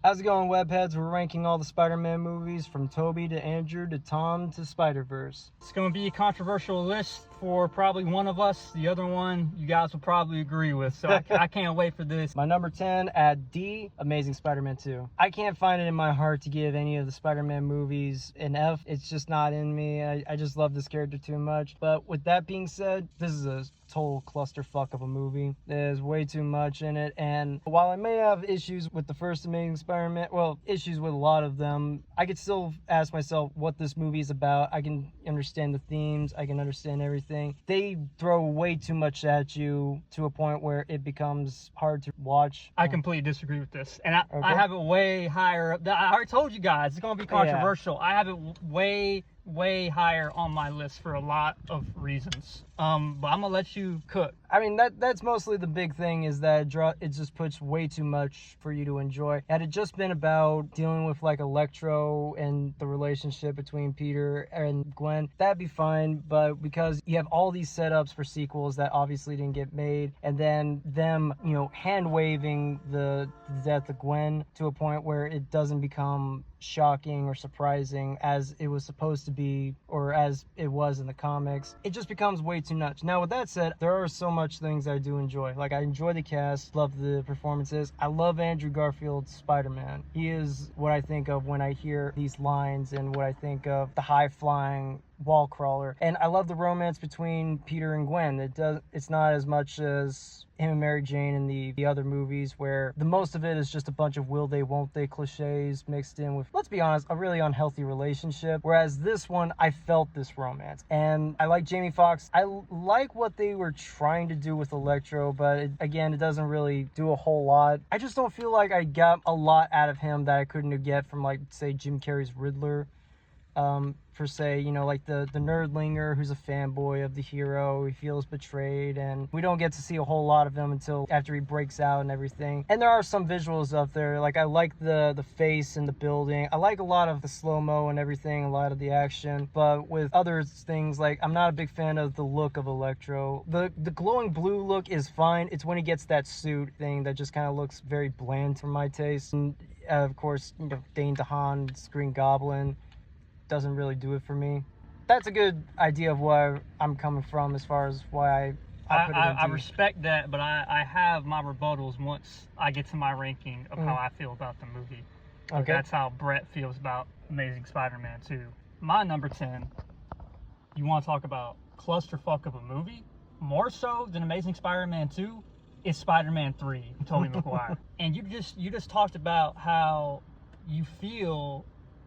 How's it going, webheads? We're ranking all the Spider-Man movies from Tobey to Andrew to Tom to Spider-Verse. It's going to be a controversial list for probably one of us. The other one you guys will probably agree with, so I can't wait for this. My number 10 at D, Amazing Spider-Man 2. I can't find it in my heart to give any of the Spider-Man movies an F. It's just not in me. I just love this character too much. But with that being said, this is a total clusterfuck of a movie. There's way too much in it, and while I may have issues with the first Amazing Spider-Man, well, issues with a lot of them, I could still ask myself what this movie is about. I can understand the themes, I can understand everything. They throw way too much at you to a point where it becomes hard to watch. I completely disagree with this, and I have it way higher up. I already told you guys it's going to be controversial. Yeah. I have it way higher on my list for a lot of reasons. But I'm gonna let you cook. I mean, that's mostly the big thing, is that it just puts way too much for you to enjoy. Had it just been about dealing with like Electro and the relationship between Peter and Gwen, that'd be fine. But because you have all these setups for sequels that obviously didn't get made, and then them, hand waving the death of Gwen to a point where it doesn't become shocking or surprising as it was supposed to be, or as it was in the comics, it just becomes way too much. Now, with that said, there are so much things I do enjoy. Like, I enjoy the cast, love the performances. I love Andrew Garfield's Spider-Man. He is what I think of when I hear these lines, and what I think of the high-flying wall crawler. And I love the romance between Peter and Gwen. It's not as much as him and Mary Jane in the other movies, where the most of it is just a bunch of will they, won't they cliches mixed in with, let's be honest, a really unhealthy relationship. Whereas this one, I felt this romance. And I like Jamie Foxx. I like what they were trying to do with Electro, but it doesn't really do a whole lot. I just don't feel like I got a lot out of him that I couldn't get from, like, say, Jim Carrey's Riddler. For say, like the nerdlinger who's a fanboy of the hero. He feels betrayed, and we don't get to see a whole lot of him until after he breaks out and everything. And there are some visuals up there. Like, I like the face and the building. I like a lot of the slow-mo and everything, a lot of the action. But with other things, like, I'm not a big fan of the look of Electro. The glowing blue look is fine. It's when he gets that suit thing that just kind of looks very bland for my taste. And of course, Dane DeHaan's Green Goblin doesn't really do it for me. That's a good idea of where I'm coming from as far as why I respect that, but I have my rebuttals once I get to my ranking of how I feel about the movie. Okay. That's how Brett feels about Amazing Spider-Man 2. My number 10, you want to talk about clusterfuck of a movie? More so than Amazing Spider-Man 2 is Spider-Man 3, Tobey Maguire. And you just talked about how you feel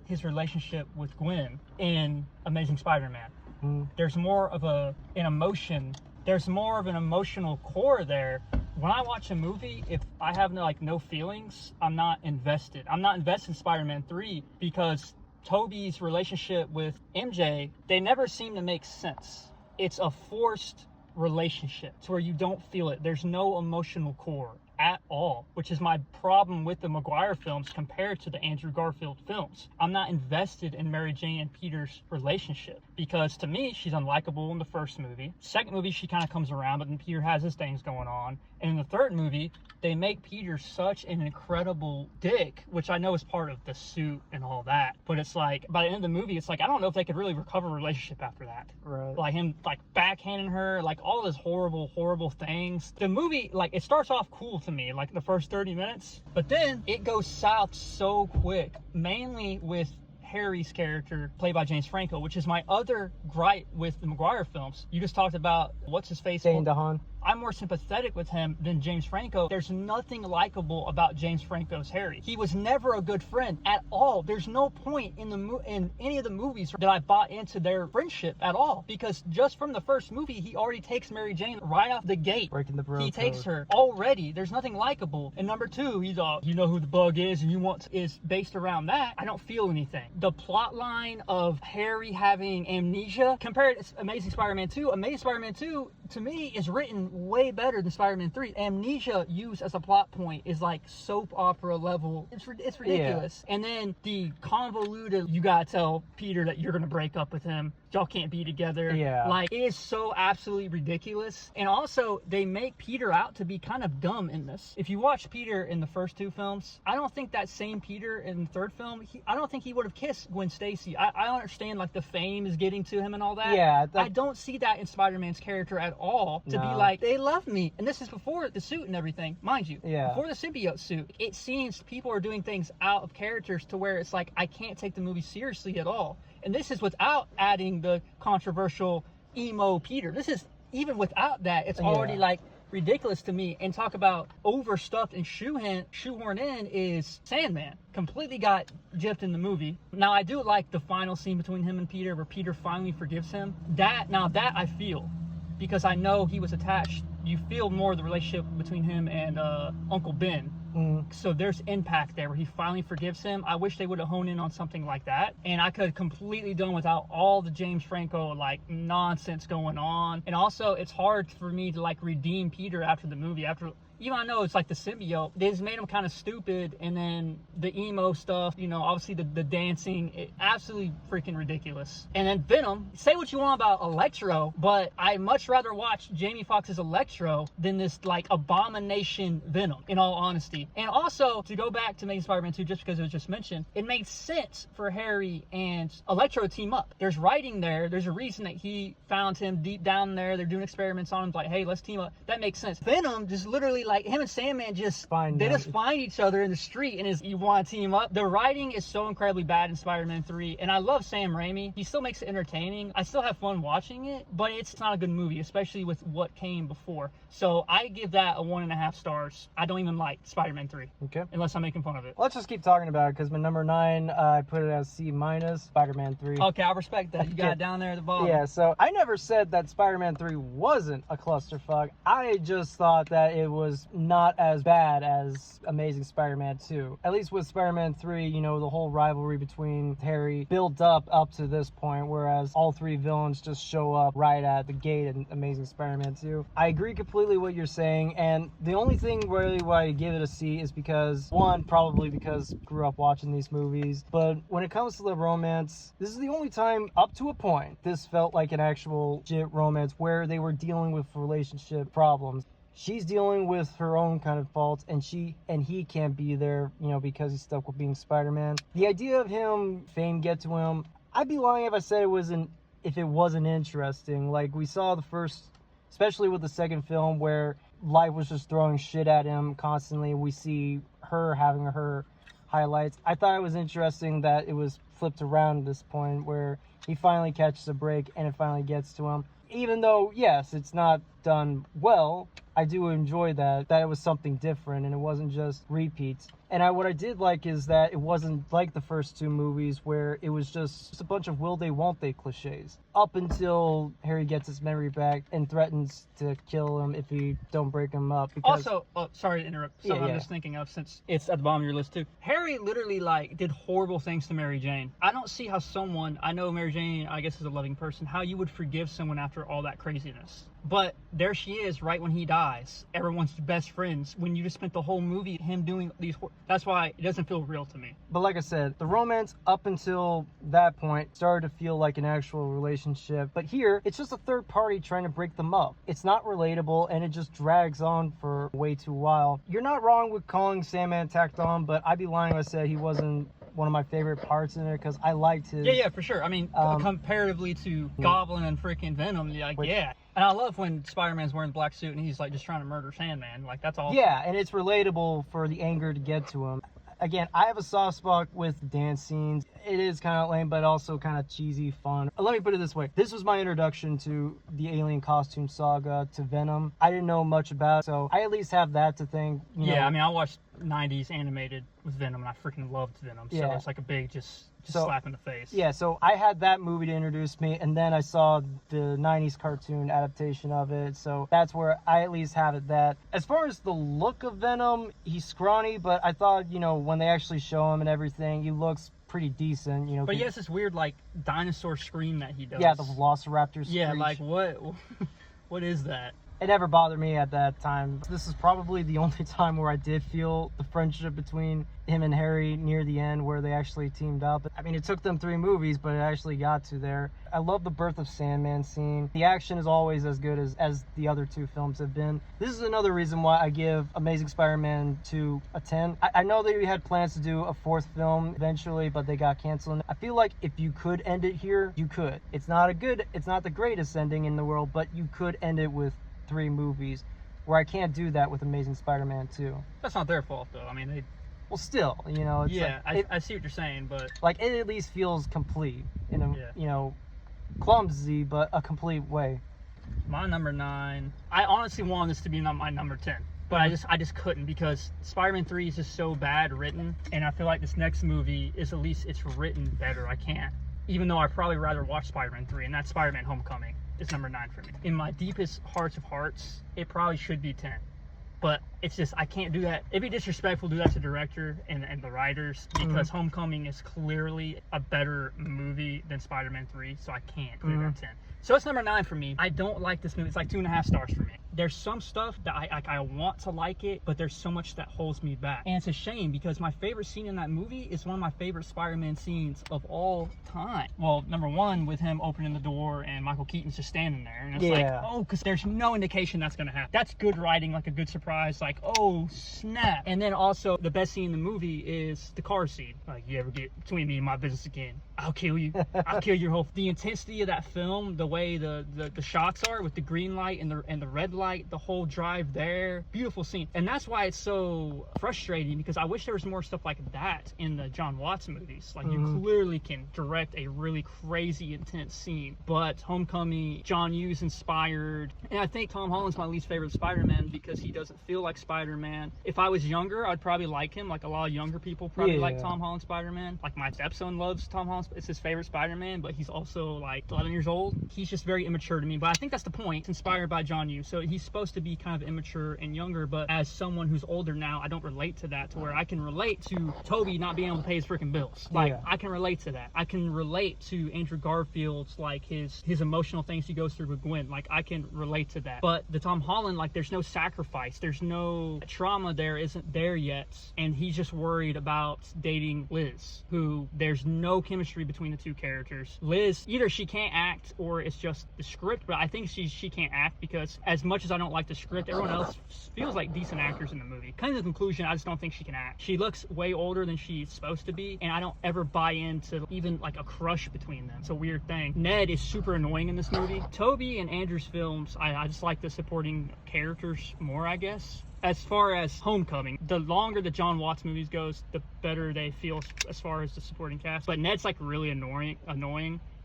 his relationship with Gwen in Amazing Spider-Man. There's more of an emotion. There's more of an emotional core there. When I watch a movie, if I have no feelings, I'm not invested. I'm not invested in Spider-Man 3 because Tobey's relationship with MJ, they never seem to make sense. It's a forced relationship to where you don't feel it. There's no emotional core at all, which is my problem with the Maguire films compared to the Andrew Garfield films. I'm not invested in Mary Jane and Peter's relationship because, to me, she's unlikable in the first movie. Second movie, she kind of comes around, but then Peter has his things going on. And in the third movie, they make Peter such an incredible dick, which I know is part of the suit and all that. But it's like, by the end of the movie, it's like, I don't know if they could really recover a relationship after that. Right. Like him, backhanding her, all those horrible things. The movie, it starts off cool to me, the first 30 minutes. But then it goes south so quick, mainly with Harry's character, played by James Franco, which is my other gripe with the Maguire films. You just talked about, what's his face? Dane DeHaan. I'm more sympathetic with him than James Franco. There's nothing likable about James Franco's Harry. He was never a good friend at all. There's no point in any of the movies that I bought into their friendship at all, because just from the first movie, he already takes Mary Jane right off the gate. Breaking the bro He code. takes her already. There's nothing likable. And number two, he's you know who the bug is, and is based around that. I don't feel anything. The plot line of Harry having amnesia compared to Amazing Spider-Man 2. Amazing Spider-Man 2, to me, is written way better than Spider-Man 3. Amnesia used as a plot point is soap opera level. It's ridiculous. Yeah. And then the convoluted, you gotta tell Peter that you're gonna break up with him. y'all can't be together. Yeah. Like, it is so absolutely ridiculous. And also, they make Peter out to be kind of dumb in this. If you watch Peter in the first 2 films, I don't think that same Peter in the 3rd film, I don't think he would have kissed Gwen Stacy. I understand, like, the fame is getting to him and all that. Yeah. I don't see that in Spider-Man's character at all, to be like, they love me. And this is before the suit and everything, mind you. Yeah. Before the symbiote suit. It seems people are doing things out of characters to where it's like, I can't take the movie seriously at all. And this is without adding the controversial emo Peter. This is, even without that, it's already like ridiculous to me. And talk about overstuffed and shoehorned in is Sandman. Completely got gypped in the movie. Now, I do like the final scene between him and Peter, where Peter finally forgives him. That I feel, because I know he was attached. You feel more the relationship between him and Uncle Ben. So there's impact there where he finally forgives him. I wish they would have honed in on something like that, and I could have completely done without all the James Franco like nonsense going on. And also, it's hard for me to like redeem Peter after the movie. Even I know it's like the symbiote, they just made him kind of stupid, and then the emo stuff, you know, obviously the dancing, absolutely freaking ridiculous. And then Venom, say what you want about Electro, but I much rather watch Jamie Foxx's Electro than this like abomination Venom, in all honesty. And also, to go back to Amazing Spider-Man 2, just because it was just mentioned, it made sense for Harry and Electro to team up. There's writing there, there's a reason that he found him deep down there, they're doing experiments on him, like, hey, let's team up. That makes sense. Venom just literally, like, him and Sandman just find each other in the street, and you want to team up. The writing is so incredibly bad in Spider-Man 3, and I love Sam Raimi. He still makes it entertaining. I still have fun watching it, but it's not a good movie, especially with what came before. So I give that a 1.5 stars. I don't even like Spider-Man 3. Okay. Unless I'm making fun of it. Let's just keep talking about it, because my number 9, I put it as C-, Spider-Man 3. Okay, I respect that. You got it down there at the bottom. Yeah, so I never said that Spider-Man 3 wasn't a clusterfuck. I just thought that it was not as bad as Amazing Spider-Man 2. At least with Spider-Man 3, you know, the whole rivalry between Harry built up to this point, whereas all 3 villains just show up right at the gate in Amazing Spider-Man 2. I agree completely what you're saying, and the only thing really why I give it a C is because, one, probably because I grew up watching these movies, but when it comes to the romance, this is the only time, up to a point, this felt like an actual legit romance where they were dealing with relationship problems. She's dealing with her own kind of faults, and he can't be there, you know, because he's stuck with being Spider-Man. The idea of fame get to him, I'd be lying if I said if it wasn't interesting. Like, we saw the first, especially with the second film, where life was just throwing shit at him constantly. We see her having her highlights. I thought it was interesting that it was flipped around at this point, where he finally catches a break and it finally gets to him. Even though, yes, it's not done well, I do enjoy that it was something different and it wasn't just repeats. And what I did like is that it wasn't like the first 2 movies where it was just a bunch of will they, won't they cliches. Up until Harry gets his memory back and threatens to kill him if he don't break him up. Because... Also, sorry to interrupt, something I'm just thinking of since it's at the bottom of your list too. Harry literally did horrible things to Mary Jane. I don't see how I know Mary Jane, I guess, is a loving person, how you would forgive someone after all that craziness. But there she is right when he dies. Everyone's best friends. When you just spent the whole movie him doing these... That's why it doesn't feel real to me. But like I said, the romance up until that point started to feel like an actual relationship. But here, it's just a third party trying to break them up. It's not relatable, and it just drags on for way too while. You're not wrong with calling Sandman tacked on, but I'd be lying if I said he wasn't one of my favorite parts in it, because I liked his... Yeah, for sure. I mean, comparatively to Goblin and freaking Venom, yeah. And I love when Spider-Man's wearing the black suit and he's just trying to murder Sandman. That's all. Yeah, and it's relatable for the anger to get to him. Again, I have a soft spot with dance scenes. It is kind of lame, but also kind of cheesy fun. Let me put it this way. This was my introduction to the Alien costume saga, to Venom. I didn't know much about it, so I at least have that to thank. I mean, I watched 90s animated with Venom, and I freaking loved Venom. So it's like a big just slap in the face. Yeah, so I had that movie to introduce me, and then I saw the 90s cartoon adaptation of it, so that's where I at least have it that. As far as the look of Venom, he's scrawny, but I thought, when they actually show him and everything, he looks pretty decent, But he has this weird, dinosaur scream that he does. Yeah, the Velociraptor screech. Yeah, what is that? it never bothered me at that time. This is probably the only time where I did feel the friendship between him and Harry near the end, where they actually teamed up. I mean, it took them 3 movies, but it actually got to there. I love the Birth of Sandman scene. The action is always as good as the other 2 films have been. This is another reason why I give Amazing Spider-Man 2 a 10. I know that we had plans to do a 4th film eventually, but they got canceled. I feel like if you could end it here, you could. It's not the greatest ending in the world, but you could end it with 3 movies, where I can't do that with Amazing Spider-Man 2. That's not their fault, though. I mean, they... Well, still, you know, it's yeah, like, I see what you're saying, but... Like, it at least feels complete in a, you know, clumsy, but a complete way. My number 9, I honestly wanted this to be my number 10, but I just couldn't, because Spider-Man 3 is just so bad written, and I feel like this next movie is, at least it's written better. I can't, even though I'd probably rather watch Spider-Man 3, and that's Spider-Man Homecoming is number 9 for me. In my deepest hearts of hearts, it probably should be 10. But it's just, I can't do that. It'd be disrespectful to do that to the director and the writers, because Homecoming is clearly a better movie than Spider-Man 3, so I can't put it at 10. So it's number 9 for me. I don't like this movie. It's like 2.5 stars for me. There's some stuff that I want to like it, but there's so much that holds me back. And it's a shame, because my favorite scene in that movie is one of my favorite Spider-Man scenes of all time. Well, number 1, with him opening the door and Michael Keaton's just standing there. And it's like, oh, because there's no indication that's going to happen. That's good writing, like a good surprise, like, oh, snap. And then also, the best scene in the movie is the car scene. Like, you ever get between me and my business again, I'll kill you. I'll kill your whole... The intensity of that film, the way the shots are with the green light and the red light, the whole drive there, beautiful scene. And that's why it's so frustrating, because I wish there was more stuff like that in the John Watts movies. Like, you clearly can direct a really crazy, intense scene. But Homecoming, John Hughes inspired, and I think Tom Holland's my least favorite Spider-Man, because he doesn't feel like Spider-Man. If I was younger, I'd probably like him. Like, a lot of younger people probably like Tom Holland Spider-Man. Like, my stepson loves Tom Holland. It's his favorite Spider-Man, but he's also like 11 years old. He's just very immature to me, but I think that's the point. It's inspired by John Hughes, so he's supposed to be kind of immature and younger, but as someone who's older now, I don't relate to that, to where I can relate to Toby not being able to pay his freaking bills. Like, I can relate to that. I can relate to Andrew Garfield's, like, his emotional things he goes through with Gwen. Like, I can relate to that. But the Tom Holland, like, there's no sacrifice, there's no trauma there, isn't there yet, and he's just worried about dating Liz, who there's no chemistry between the 2 characters. Liz, either she can't act or it's just the script, but I think she can't act, because as much as I don't like the script, everyone else feels like decent actors in the movie. Kind of the conclusion, I just don't think she can act. She looks way older than she's supposed to be, and I don't ever buy into even like a crush between them. It's a weird thing. Ned is super annoying in this movie. Toby and Andrew's films, I just like the supporting characters more, I guess. As far as Homecoming, the longer the John Watts movies goes, the better they feel as far as the supporting cast. But Ned's like really annoying.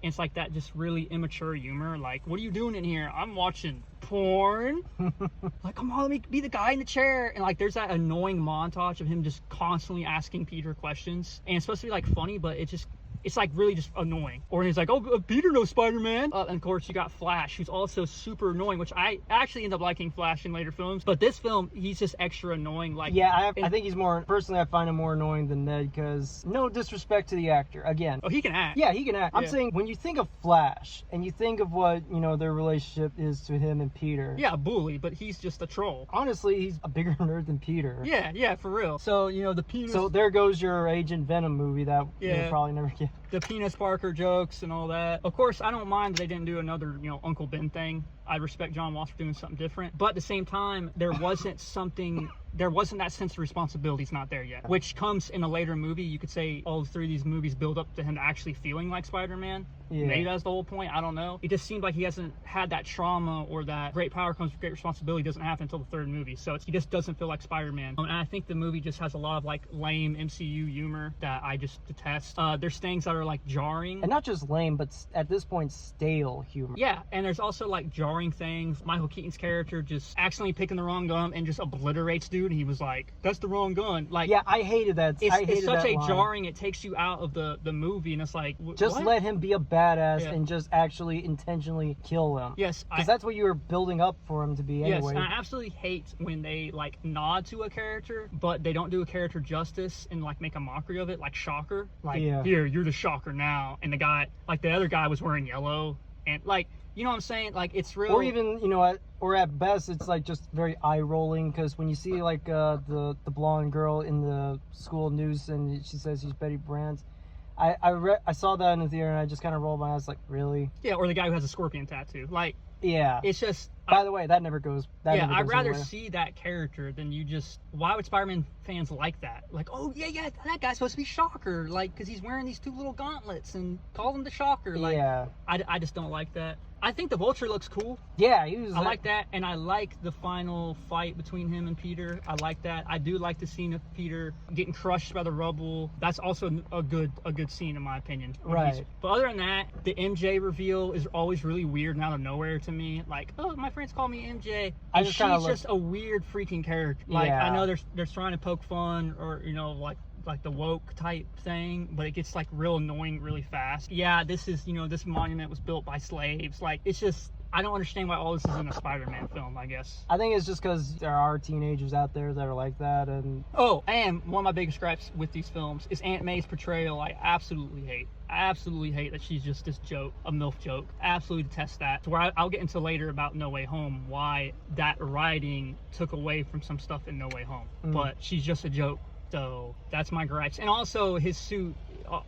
And it's like that just really immature humor. Like, what are you doing in here? I'm watching porn. Like, come on, let me be the guy in the chair. And like, there's that annoying montage of him just constantly asking Peter questions. And it's supposed to be like funny, but it's like really just annoying. Or he's like, oh, Peter knows Spider-Man. And of course you got Flash, who's also super annoying, which I actually end up liking Flash in later films. But this film, he's just extra annoying. Like, yeah, I think he's more, personally I find him more annoying than Ned, because no disrespect to the actor, again. Oh, he can act. Yeah, he can act. I'm saying, when you think of Flash and you think of what, you know, their relationship is to him and Peter. Yeah, a bully, but he's just a troll. Honestly, he's a bigger nerd than Peter. Yeah, for real. So, you know, the penis. So there goes your Agent Venom movie that you'll probably never get. The Penis Parker jokes and all that. Of course, I don't mind they didn't do another, you know, Uncle Ben thing. I respect John Watts for doing something different. But at the same time, there wasn't that sense of responsibility. It's not there yet. Which comes in a later movie. You could say all 3 of these movies build up to him actually feeling like Spider-Man. Yeah. Maybe that's the whole point. I don't know. It just seemed like he hasn't had that trauma, or that great power comes with great responsibility doesn't happen until the 3rd movie. So he just doesn't feel like Spider-Man. And I think the movie just has a lot of like lame MCU humor that I just detest. There's things that are like jarring. And not just lame, but at this point, stale humor. Yeah, and there's also like jarring things. Michael Keaton's character just accidentally picking the wrong gun and just obliterates dude. And he was like, that's the wrong gun. Like, yeah, I hated that. It's such a jarring, it takes you out of the movie, and it's like, just what? let him be a badass and just actually intentionally kill him. Yes, because that's what you were building up for him to be anyway. Yes, and I absolutely hate when they like nod to a character, but they don't do a character justice and like make a mockery of it, like Shocker. Like, here, you're the Shocker now, and the guy, like the other guy was wearing yellow. And like, you know what I'm saying? Like, it's real. Or even, you know, or at best, it's like just very eye rolling, because when you see like the blonde girl in the school news and she says she's Betty Brant, I saw that in the theater and I just kind of rolled my eyes like, really? Yeah, or the guy who has a scorpion tattoo. Like, yeah, it's just. By the way, that never goes. I'd rather see that character than you just. Why would Spider-Man fans like that? Like, oh yeah, that guy's supposed to be Shocker, like, because he's wearing these 2 little gauntlets and call him the Shocker. Like, yeah, I just don't like that. I think the Vulture looks cool. Yeah, I like that, and I like the final fight between him and Peter. I like that. I do like the scene of Peter getting crushed by the rubble. That's also a good scene in my opinion. Right. But other than that, the MJ reveal is always really weird and out of nowhere to me. Like, oh, my friends call me MJ. And she's just a weird freaking character. Like, yeah. I know they're trying to poke fun, or, you know, like the woke type thing, but it gets like real annoying really fast. Yeah, this is, you know, this monument was built by slaves. Like, it's just, I don't understand why all this is in a Spider-Man film, I guess. I think it's just because there are teenagers out there that are like that. And and one of my biggest gripes with these films is Aunt May's portrayal. I absolutely hate that she's just this joke, a MILF joke. Absolutely detest that. To where I'll get into later about No Way Home, why that writing took away from some stuff in No Way Home. But she's just a joke. So that's my gripes. And also his suit,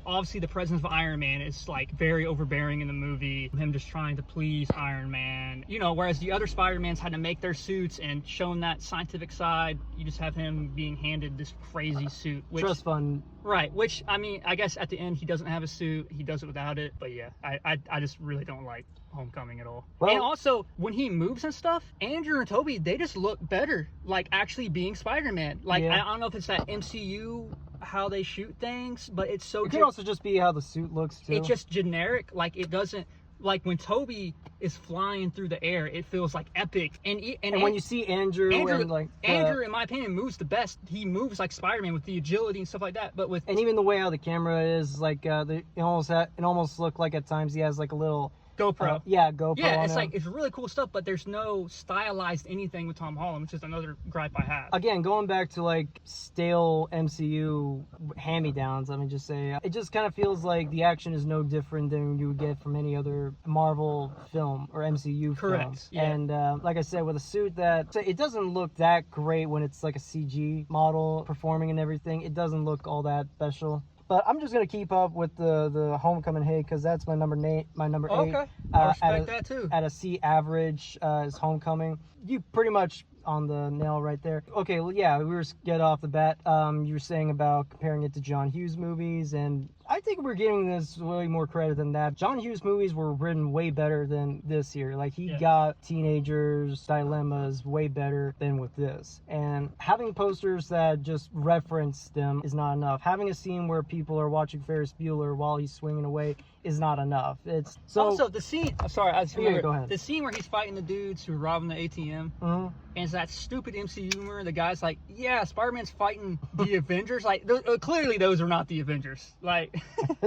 obviously the presence of Iron Man is like very overbearing in the movie. Him just trying to please Iron Man. You know, whereas the other Spider-Mans had to make their suits and shown that scientific side, you just have him being handed this crazy suit. Which, trust fund. Right, which, I mean, I guess at the end he doesn't have a suit. He does it without it. But yeah, I just really don't like Homecoming at all. Well, and also, when he moves and stuff, Andrew and Tobey, they just look better, like actually being Spider-Man. Like, yeah. I don't know if it's that MCU, how they shoot things, but it's so... It could also just be how the suit looks, too. It's just generic. Like, it doesn't... Like, when Tobey is flying through the air, it feels like epic. And when you see Andrew, in my opinion, moves the best. He moves like Spider-Man with the agility and stuff like that. But with... And even the way how the camera is, like, it almost looked like at times he has, like, a little... GoPro. GoPro. Yeah, it's like, it's really cool stuff, but there's no stylized anything with Tom Holland, which is another gripe I have. Again, going back to like stale MCU hand-me-downs, let me just say, it just kind of feels like the action is no different than you would get from any other Marvel film or MCU Correct. film. Yeah. And like I said, with a suit that, it doesn't look that great when it's like a CG model performing and everything. It doesn't look all that special. But I'm just gonna keep up with the Homecoming hate, because that's my number 8. Okay, I respect that too. At a C average is Homecoming. You pretty much on the nail right there. Okay, well, yeah, we were get off the bat. You were saying about comparing it to John Hughes movies, and I think we're giving this way more credit than that. John Hughes movies were written way better than this here. Like, he got teenagers' dilemmas way better than with this. And having posters that just reference them is not enough. Having a scene where people are watching Ferris Bueller while he's swinging away is not enough. It's so. Also, the scene. I'm sorry, I just remember. Go ahead. The scene where he's fighting the dudes who are robbing the ATM. Mm-hmm. And it's that stupid MCU humor. The guy's like, yeah, Spider-Man's fighting the Avengers. Like, clearly those are not the Avengers. Like,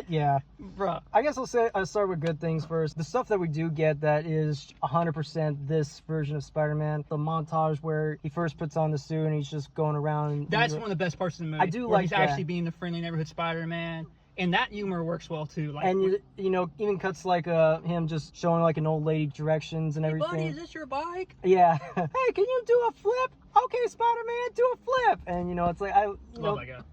yeah. Bruh. I guess I'll start with good things first. The stuff that we do get that is 100% this version of Spider-Man. The montage where he first puts on the suit and he's just going around. That's one of the best parts of the movie. I do like he's that. Actually being the friendly neighborhood Spider-Man. And that humor works well too. Like, and you know, even cuts like him just showing like an old lady directions and everything. Hey buddy, is this your bike? Yeah. Hey, can you do a flip? Okay, Spider-Man, do a flip. And you know, it's like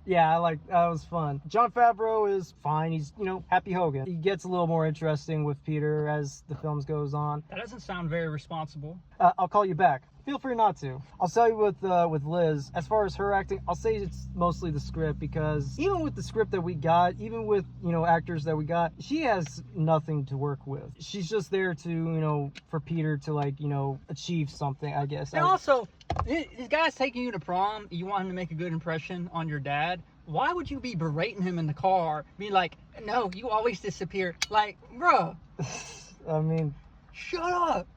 yeah, that was fun. Jon Favreau is fine. He's, you know, Happy Hogan. He gets a little more interesting with Peter as the films goes on. That doesn't sound very responsible. I'll call you back. Feel free not to. I'll tell you with Liz, as far as her acting, I'll say it's mostly the script, because even with the script that we got, even with, you know, actors that we got, she has nothing to work with. She's just there to, you know, for Peter to, like, you know, achieve something, I guess. And also, this guy's taking you to prom. You want him to make a good impression on your dad. Why would you be berating him in the car? Be like, no, you always disappear. Like, bruh. I mean, shut up.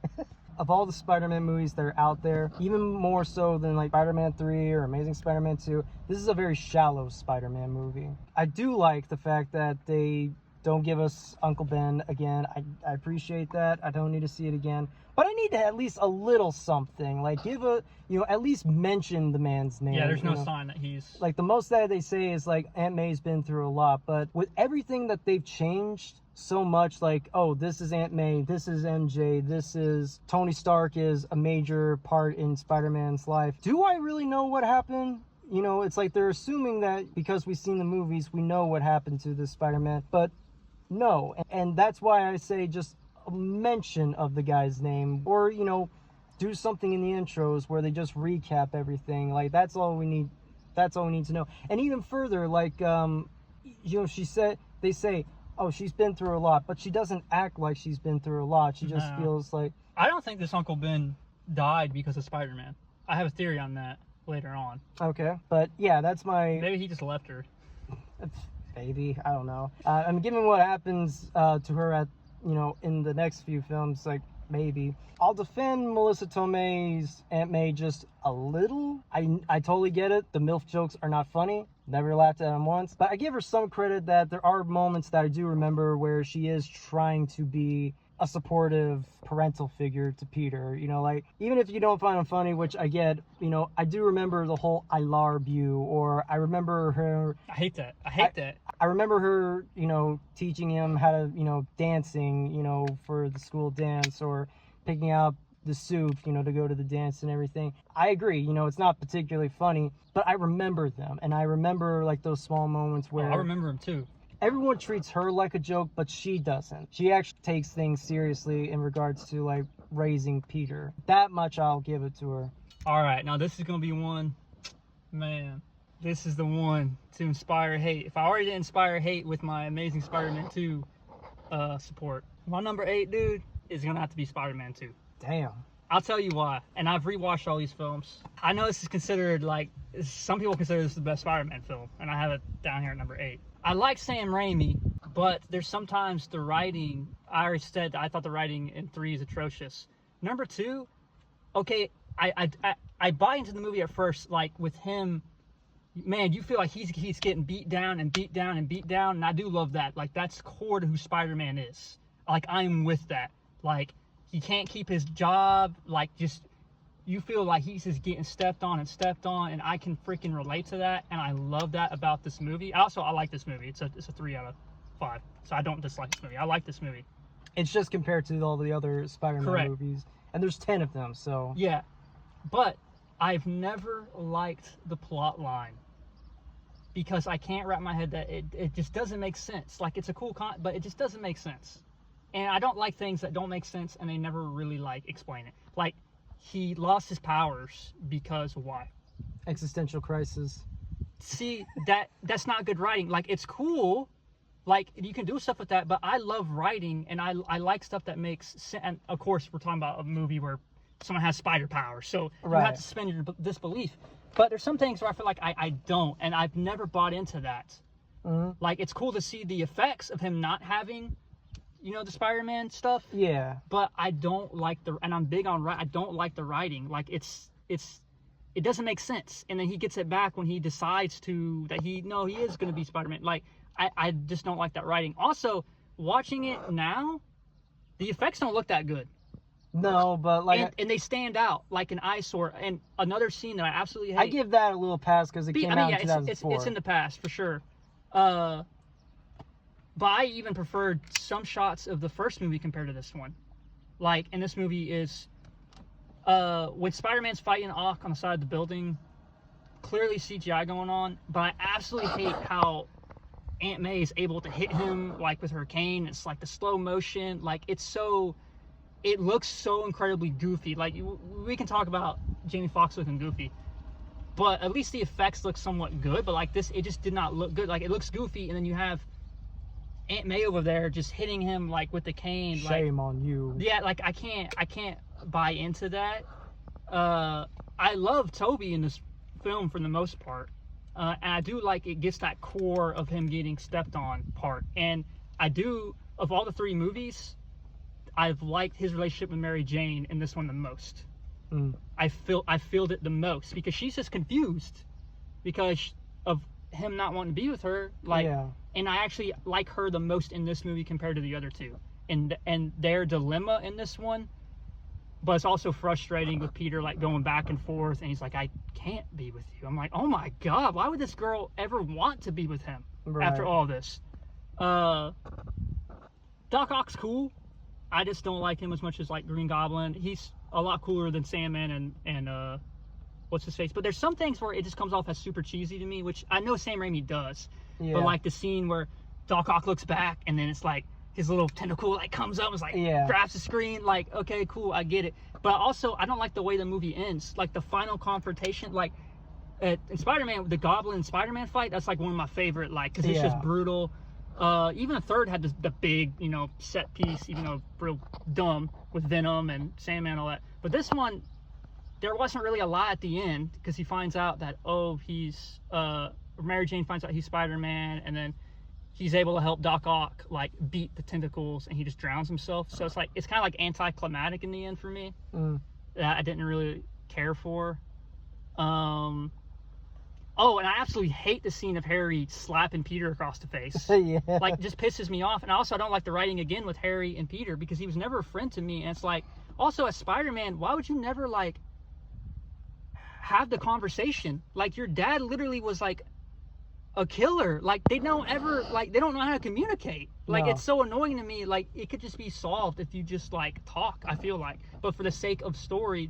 Of all the Spider-Man movies that are out there, even more so than like Spider-Man 3 or Amazing Spider-Man 2, this is a very shallow Spider-Man movie. I do like the fact that they Don't give us Uncle Ben again. I appreciate that. I don't need to see it again. But I need to at least a little something. Like, give a, at least mention the man's name. Yeah, there's no sign that he's... Like, the most that they say is, like, Aunt May's been through a lot. But with everything that they've changed so much, like, oh, this is Aunt May, this is MJ, this is... Tony Stark is a major part in Spider-Man's life. Do I really know what happened? It's like they're assuming that because we've seen the movies, we know what happened to this Spider-Man. But no. And that's why I say just a mention of the guy's name, or do something in the intros where they just recap everything. Like, that's all we need to know. And even further, like, they say, oh, she's been through a lot, but she doesn't act like she's been through a lot. She just feels like... I don't think this Uncle Ben died because of Spider-Man. I have a theory on that later on. Okay, but yeah, that's my... Maybe he just left her. Maybe, I don't know. Given what happens to her at in the next few films, like, maybe. I'll defend Melissa Tomei's Aunt May just a little. I totally get it. The MILF jokes are not funny. Never laughed at them once. But I give her some credit that there are moments that I do remember where she is trying to be a supportive parental figure to Peter. Like, even if you don't find him funny, which I get, I do remember the whole I larb you, or I remember her... I hate that. I remember her, teaching him how to, dancing, for the school dance, or picking out the soup, to go to the dance and everything. I agree, it's not particularly funny, but I remember them, and I remember, like, those small moments where... I remember them, too. Everyone treats her like a joke, but she doesn't. She actually takes things seriously in regards to, like, raising Peter. That much I'll give it to her. All right, now this is going to be one, man, this is the one to inspire hate. If I already didn't inspire hate with my Amazing Spider-Man 2 support, my number 8, dude, is going to have to be Spider-Man 2. Damn. I'll tell you why. And I've rewatched all these films. I know this is considered, like, some people consider this the best Spider-Man film, and I have it down here at number 8. I like Sam Raimi, but there's sometimes the writing, I already said I thought the writing in 3 is atrocious. Number 2, okay, I buy into the movie at first, like, with him, man, you feel like he's getting beat down and beat down and beat down, and I do love that. Like, that's core to who Spider-Man is. Like, I'm with that. Like, he can't keep his job, like, just... You feel like he's just getting stepped on, and I can freaking relate to that, and I love that about this movie. Also, I like this movie. It's a 3 out of 5, so I don't dislike this movie. I like this movie. It's just compared to all the other Spider-Man movies, and there's 10 of them, so... Yeah, but I've never liked the plot line, because I can't wrap my head that it just doesn't make sense. Like, it's a cool but it just doesn't make sense. And I don't like things that don't make sense, and they never really, like, explain it. Like... He lost his powers because why? Existential crisis. See, that's not good writing. Like, it's cool. Like, you can do stuff with that, but I love writing, and I like stuff that makes sense. And, of course, we're talking about a movie where someone has spider powers, so you have to suspend your disbelief. But there's some things where I feel like I don't, and I've never bought into that. Mm-hmm. Like, it's cool to see the effects of him not having... the Spider-Man stuff. Yeah. But I don't like and I'm big on I don't like the writing. Like, it doesn't make sense. And then he gets it back when he decides that he is going to be Spider-Man. Like, I just don't like that writing. Also, watching it now, the effects don't look that good. No, but like... And they stand out like an eyesore. And another scene that I absolutely hate... I give that a little pass because it came out in 2004. It's in the past, for sure. But I even preferred some shots of the first movie compared to this one. Like, and this movie is, when Spider-Man's fighting Ock on the side of the building, clearly CGI going on, but I absolutely hate how Aunt May is able to hit him, like, with her cane. It's like the slow motion. Like, it looks so incredibly goofy. Like, we can talk about Jamie Foxx looking goofy, but at least the effects look somewhat good. But, like, this, it just did not look good. Like, it looks goofy, and then you have Aunt May over there just hitting him, like, with the cane. Shame on you. Yeah, like, I can't buy into that. I love Toby in this film for the most part. And I do like it gets that core of him getting stepped on part. And I do, of all the 3 movies, I've liked his relationship with Mary Jane in this one the most. I feel it the most because she's just confused because of him not wanting to be with her. And I actually like her the most in this movie compared to the other two. And their dilemma in this one, but it's also frustrating with Peter like going back and forth, and he's like, I can't be with you. I'm like, oh my god, why would this girl ever want to be with him after all this? Doc Ock's cool. I just don't like him as much as like Green Goblin. He's a lot cooler than Sandman and what's his face. But there's some things where it just comes off as super cheesy to me, which I know Sam Raimi does. Yeah. But like the scene where Doc Ock looks back and then it's like his little tentacle like comes up and it's like grabs the screen. Like, okay, cool, I get it. But also, I don't like the way the movie ends. Like the final confrontation, like in Spider-Man, the Goblin Spider-Man fight, that's like one of my favorite, like, because it's just brutal. Even the third had the big, set piece, even though real dumb with Venom and Sandman and all that. But this one, there wasn't really a lot at the end because he finds out that, he's, Mary Jane finds out he's Spider-Man, and then he's able to help Doc Ock, like, beat the tentacles, and he just drowns himself. So it's kind of like anticlimactic in the end for me. That I didn't really care for. And I absolutely hate the scene of Harry slapping Peter across the face. Like, just pisses me off. And also, I don't like the writing again with Harry and Peter because he was never a friend to me. And it's like, also as Spider-Man, why would you never, like, have the conversation? Like, your dad literally was, like, a killer. Like, they don't know how to communicate. Like, it's so annoying to me. Like, it could just be solved if you just, like, talk, I feel like. But for the sake of story,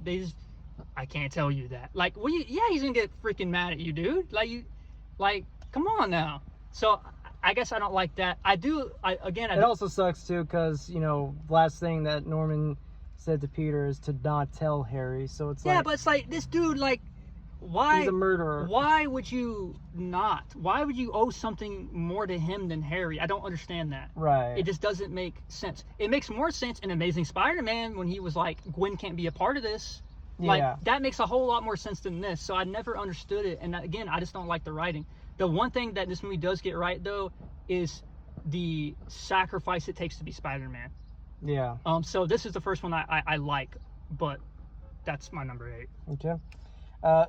I can't tell you that. Like, he's gonna get freaking mad at you, dude. Like, come on now. So, I guess I don't like that. It also sucks, too, because, last thing that Norman said to Peter is to not tell Harry. So it's but it's like, this dude, like, why? He's a murderer. Why would you not? Why would you owe something more to him than Harry? I don't understand that. Right. It just doesn't make sense. It makes more sense in Amazing Spider-Man when he was like, Gwen can't be a part of this. Like, that makes a whole lot more sense than this. So I never understood it. And again, I just don't like the writing. The one thing that this movie does get right, though, is the sacrifice it takes to be Spider-Man. Yeah. So this is the first one I like, but that's my number 8. Okay.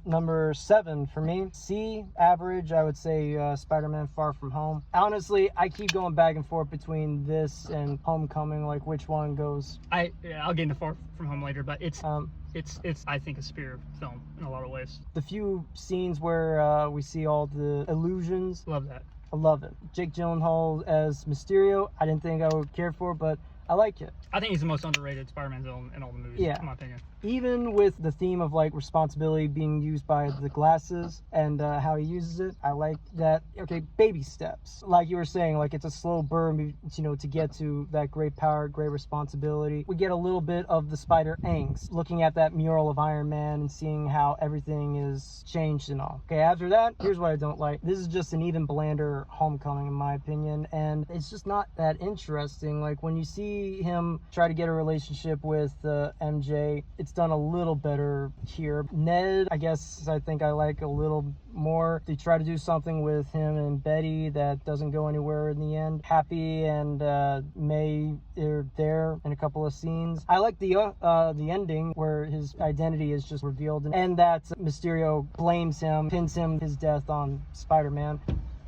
Number 7 for me, C, average, I would say Spider-Man Far From Home. Honestly, I keep going back and forth between this and Homecoming, like which one goes. I'll get into Far From Home later, but it's I think a superior film in a lot of ways. The few scenes where we see all the illusions. Love that. I love it. Jake Gyllenhaal as Mysterio, I didn't think I would care for, but I like it. I think he's the most underrated Spider-Man villain in all the movies, in my opinion. Even with the theme of, like, responsibility being used by the glasses and how he uses it, I like that, okay, baby steps. Like you were saying, like, it's a slow burn, to get to that great power, great responsibility. We get a little bit of the Spider angst, looking at that mural of Iron Man and seeing how everything is changed and all. Okay, after that, here's what I don't like. This is just an even blander Homecoming, in my opinion, and it's just not that interesting. Like, when you see him try to get a relationship with MJ, it's done a little better here. Ned, I think I like a little more. They try to do something with him and Betty that doesn't go anywhere in the end. Happy and May are there in a couple of scenes. I like the ending where his identity is just revealed and that Mysterio blames him, pins his death on Spider-Man.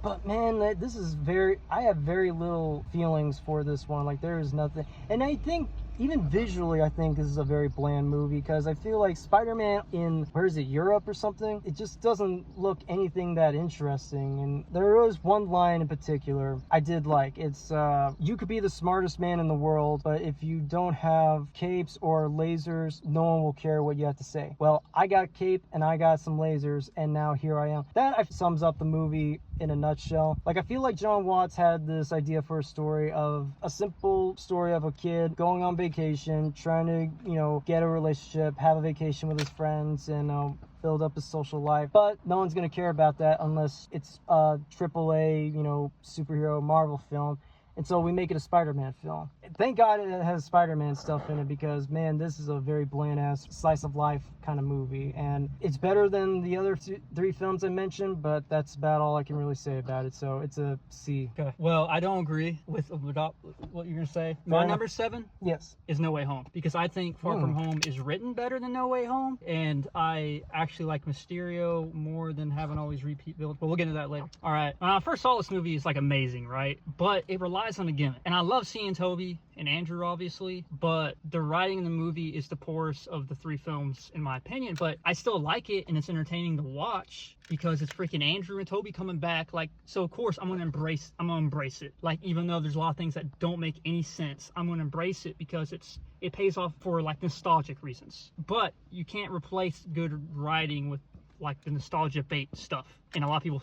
But man, I have very little feelings for this one. Like, there is nothing. And I think, even visually, I think this is a very bland movie because I feel like Spider-Man in, Europe or something? It just doesn't look anything that interesting. And there was one line in particular I did like. It's, you could be the smartest man in the world, but if you don't have capes or lasers, no one will care what you have to say. Well, I got cape and I got some lasers, and now here I am. That sums up the movie in a nutshell. Like, I feel like John Watts had this idea for a story of a simple story of a kid going on vacation, trying to, get a relationship, have a vacation with his friends, and build up his social life. But no one's gonna care about that unless it's a AAA, superhero Marvel film. and so we make it a Spider-Man film. Thank God it has Spider-Man stuff in it, because man, this is a very bland-ass slice of life kind of movie, and it's better than the other three films I mentioned, but that's about all I can really say about it. So it's a C. Okay. Well, I don't agree with what you're gonna say. My number 7 yes is No Way Home, because I think Far From Home is written better than No Way Home, and I actually like Mysterio more than having all these repeat builds, but we'll get into that later. All right, when I first saw this movie, it's like amazing, right? But it relies on a gimmick, and I love seeing Tobey and Andrew, obviously, but the writing in the movie is the poorest of the 3 films, in my opinion. But I still like it, and it's entertaining to watch because it's freaking Andrew and Tobey coming back. Like, so of course I'm gonna embrace it. Like, even though there's a lot of things that don't make any sense, I'm gonna embrace it because it pays off for like nostalgic reasons. But you can't replace good writing with like the nostalgia bait stuff. And a lot of people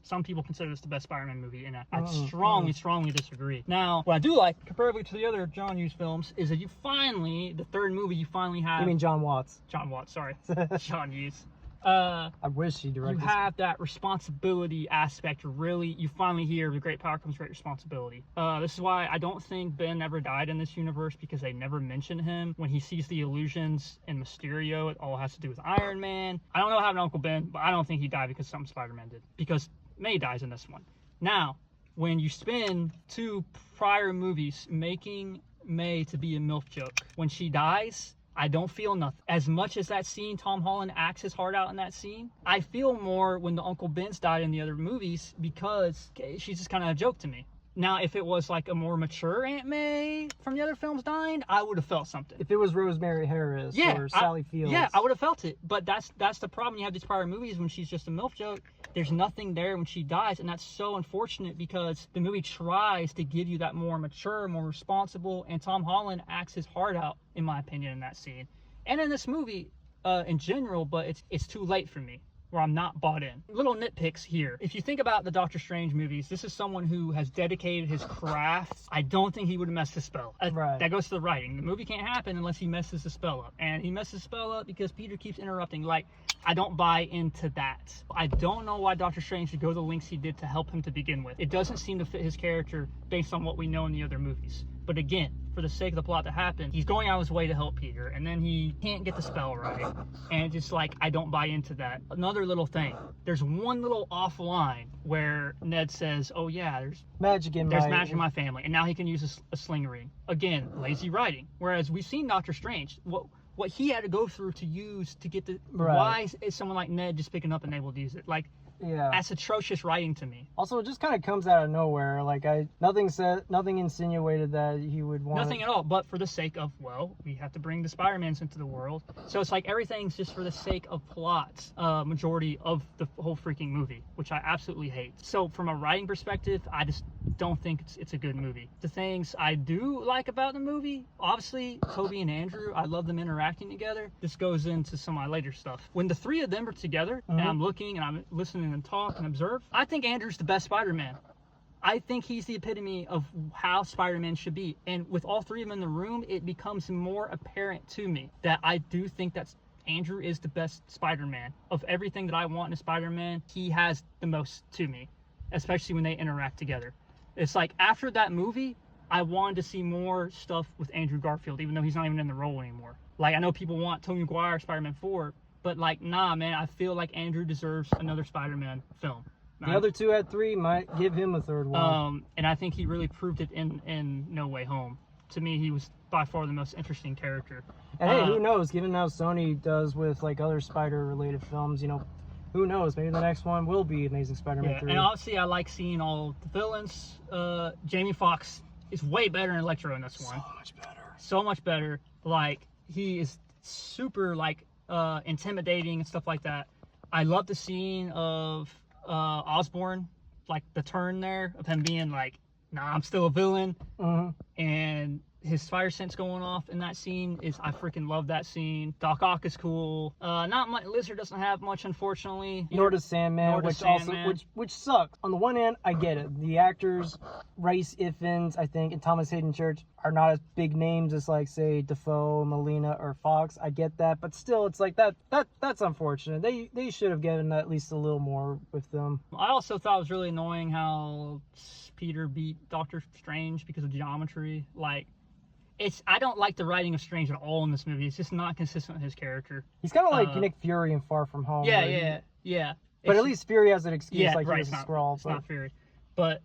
some people consider this the best Spider-Man movie, and I strongly disagree. Now, what I do like, comparatively to the other John Hughes films, is that the third movie, you finally have... You mean John Watts? John Watts, sorry. John Hughes. I wish he directed. You have that responsibility aspect. Really, you finally hear with great power comes great responsibility. This is why I don't think Ben ever died in this universe, because they never mention him. When he sees the illusions in Mysterio, it all has to do with Iron Man. I don't know what happened to Uncle Ben, but I don't think he died because something Spider-Man did, because May dies in this one. Now, when you spend 2 prior movies making May to be a MILF joke, when she dies, I don't feel nothing. As much as that scene, Tom Holland acts his heart out in that scene, I feel more when the Uncle Ben's died in the other movies, because she's just kind of a joke to me. Now, if it was like a more mature Aunt May from the other films dying, I would have felt something. If it was Rosemary Harris or Sally Fields. Yeah, I would have felt it. But that's the problem. You have these prior movies when she's just a MILF joke. There's nothing there when she dies, and that's so unfortunate, because the movie tries to give you that more mature, more responsible, and Tom Holland acts his heart out, in my opinion, in that scene. And in this movie, in general, but it's too late for me, where I'm not bought in. Little nitpicks here. If you think about the Doctor Strange movies, this is someone who has dedicated his craft. I don't think he would have messed the spell. Right. That goes to the writing. The movie can't happen unless he messes the spell up. And he messes the spell up because Peter keeps interrupting. Like, I don't buy into that. I don't know why Doctor Strange should go the lengths he did to help him to begin with. It doesn't seem to fit his character based on what we know in the other movies. But again, for the sake of the plot to happen, he's going out of his way to help Peter, and then he can't get the spell right. And it's just like, I don't buy into that. Another little thing, there's one little off line where Ned says, oh yeah, there's magic in my family, and now he can use a sling ring. Again, lazy writing. Whereas we've seen Doctor Strange, what he had to go through to use to get the... Right. Why is someone like Ned just picking up and able to use it? Like, yeah, that's atrocious writing to me. Also, it just kind of comes out of nowhere. Like, nothing insinuated that he would want... Nothing at all, but for the sake of, well, we have to bring the Spider-Mans into the world. So it's like everything's just for the sake of plot, majority of the whole freaking movie, which I absolutely hate. So from a writing perspective, I just don't think it's a good movie. The things I do like about the movie, obviously, Tobey and Andrew, I love them interacting together. This goes into some of my later stuff. When the 3 of them are together, and I'm looking and I'm listening and talk and observe, I think Andrew's the best Spider-Man. I think he's the epitome of how Spider-Man should be. And with all 3 of them in the room, it becomes more apparent to me that I do think that Andrew is the best Spider-Man. Of everything that I want in a Spider-Man, he has the most to me, especially when they interact together. It's like, after that movie, I wanted to see more stuff with Andrew Garfield, even though he's not even in the role anymore. Like, I know people want Tobey Maguire, Spider-Man 4, but like, nah, man, I feel like Andrew deserves another Spider-Man film. The other 2 at 3 might give him a third one. And I think he really proved it in No Way Home. To me, he was by far the most interesting character. And hey, who knows? Given how Sony does with like other Spider-related films, you know, who knows? Maybe the next one will be Amazing Spider-Man 3. And obviously, I like seeing all the villains. Jamie Foxx is way better in Electro in this one. So much better. So much better. Like, he is super like intimidating and stuff like that. I love the scene of Osborn, like the turn there of him being like, nah, I'm still a villain. And his fire sense going off in that scene is, I freaking love that scene. Doc Ock is cool. Not much. Lizard doesn't have much, unfortunately. Nor does Sandman, which sucks. On the one hand, I get it. The actors, Rhys Ifans, I think, and Thomas Hayden Church are not as big names as, like, say, Dafoe, Molina, or Fox. I get that, but still, it's like that's unfortunate. They should have given at least a little more with them. I also thought it was really annoying how Peter beat Doctor Strange because of geometry. Like, I don't like the writing of Strange at all in this movie. It's just not consistent with his character. He's kind of like Nick Fury in Far From Home. Yeah. But at least Fury has an excuse, like right, he was a Skrull. It's not Fury. But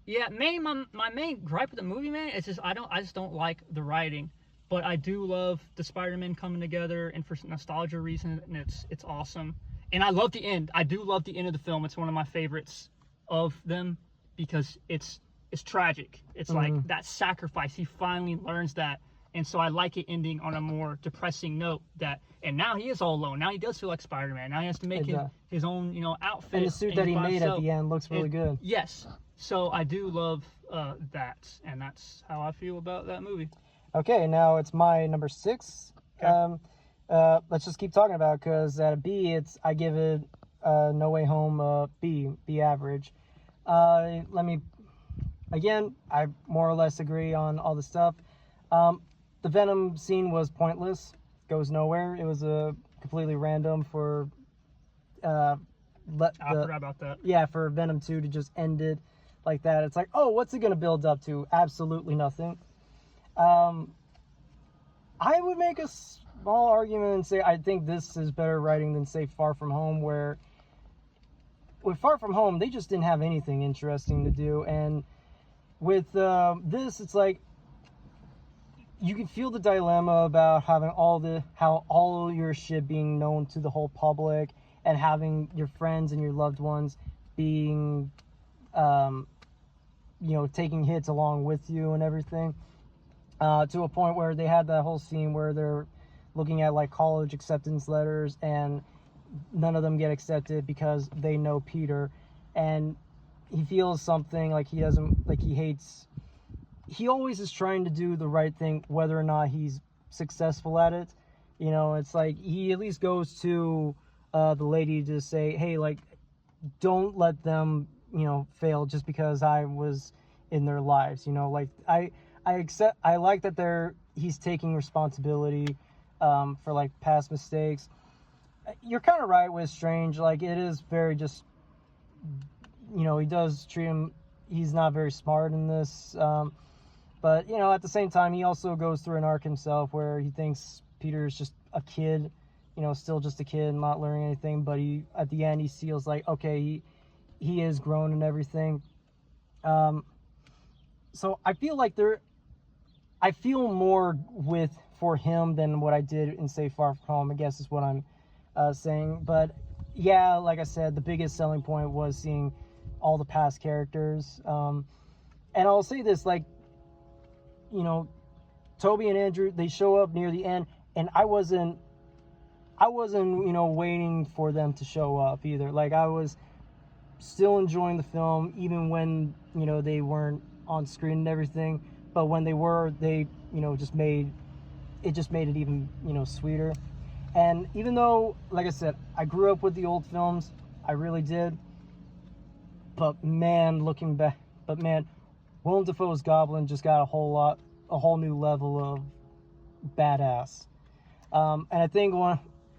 yeah, my main gripe with the movie, man, is just I just don't like the writing. But I do love the Spider-Man coming together, and for nostalgia reasons, and it's awesome. And I love the end. I do love the end of the film. It's one of my favorites of them because it's tragic. It's like that sacrifice. He finally learns that. And so I like it ending on a more depressing note and now he is all alone. Now he does feel like Spider-Man. Now he has to make his own, outfit. And the suit that he made at the end looks really good. Yes. So I do love that. And that's how I feel about that movie. Okay, now it's my number 6. Okay. Let's just keep talking about it, because at a B, I give it No Way Home B average. I more or less agree on all the stuff. The Venom scene was pointless, goes nowhere. It was completely random for I forgot about that. Yeah, for Venom 2 to just end it like that. It's like, oh, what's it going to build up to? Absolutely nothing. I would make a small argument and say I think this is better writing than, say, Far From Home, where with Far From Home, they just didn't have anything interesting to do. And with this, it's like you can feel the dilemma about having how all your shit being known to the whole public, and having your friends and your loved ones being, taking hits along with you and everything. To a point where they had that whole scene where they're looking at like college acceptance letters, and none of them get accepted because they know Peter, and he feels something like he always is trying to do the right thing, whether or not he's successful at it. It's like he at least goes to the lady to say, hey, like, don't let them, fail just because I was in their lives. I like that he's taking responsibility for like past mistakes. You're kind of right with Strange. Like, it is very just, he does treat him. He's not very smart in this. But, at the same time, he also goes through an arc himself where he thinks Peter's just a kid, still just a kid, not learning anything. But at the end, he feels like, okay, he is grown and everything. So I feel like I feel more for him than what I did in, say, Far From Home, I guess is what I'm saying. But yeah, like I said, the biggest selling point was seeing all the past characters. And I'll say this, like, Toby and Andrew, they show up near the end, and I wasn't, waiting for them to show up either. Like, I was still enjoying the film, even when, they weren't on screen and everything. But when they were, they, just made it even, sweeter. And even though, like I said, I grew up with the old films, I really did. But man, Willem Dafoe's Goblin just got a whole new level of badass. And I think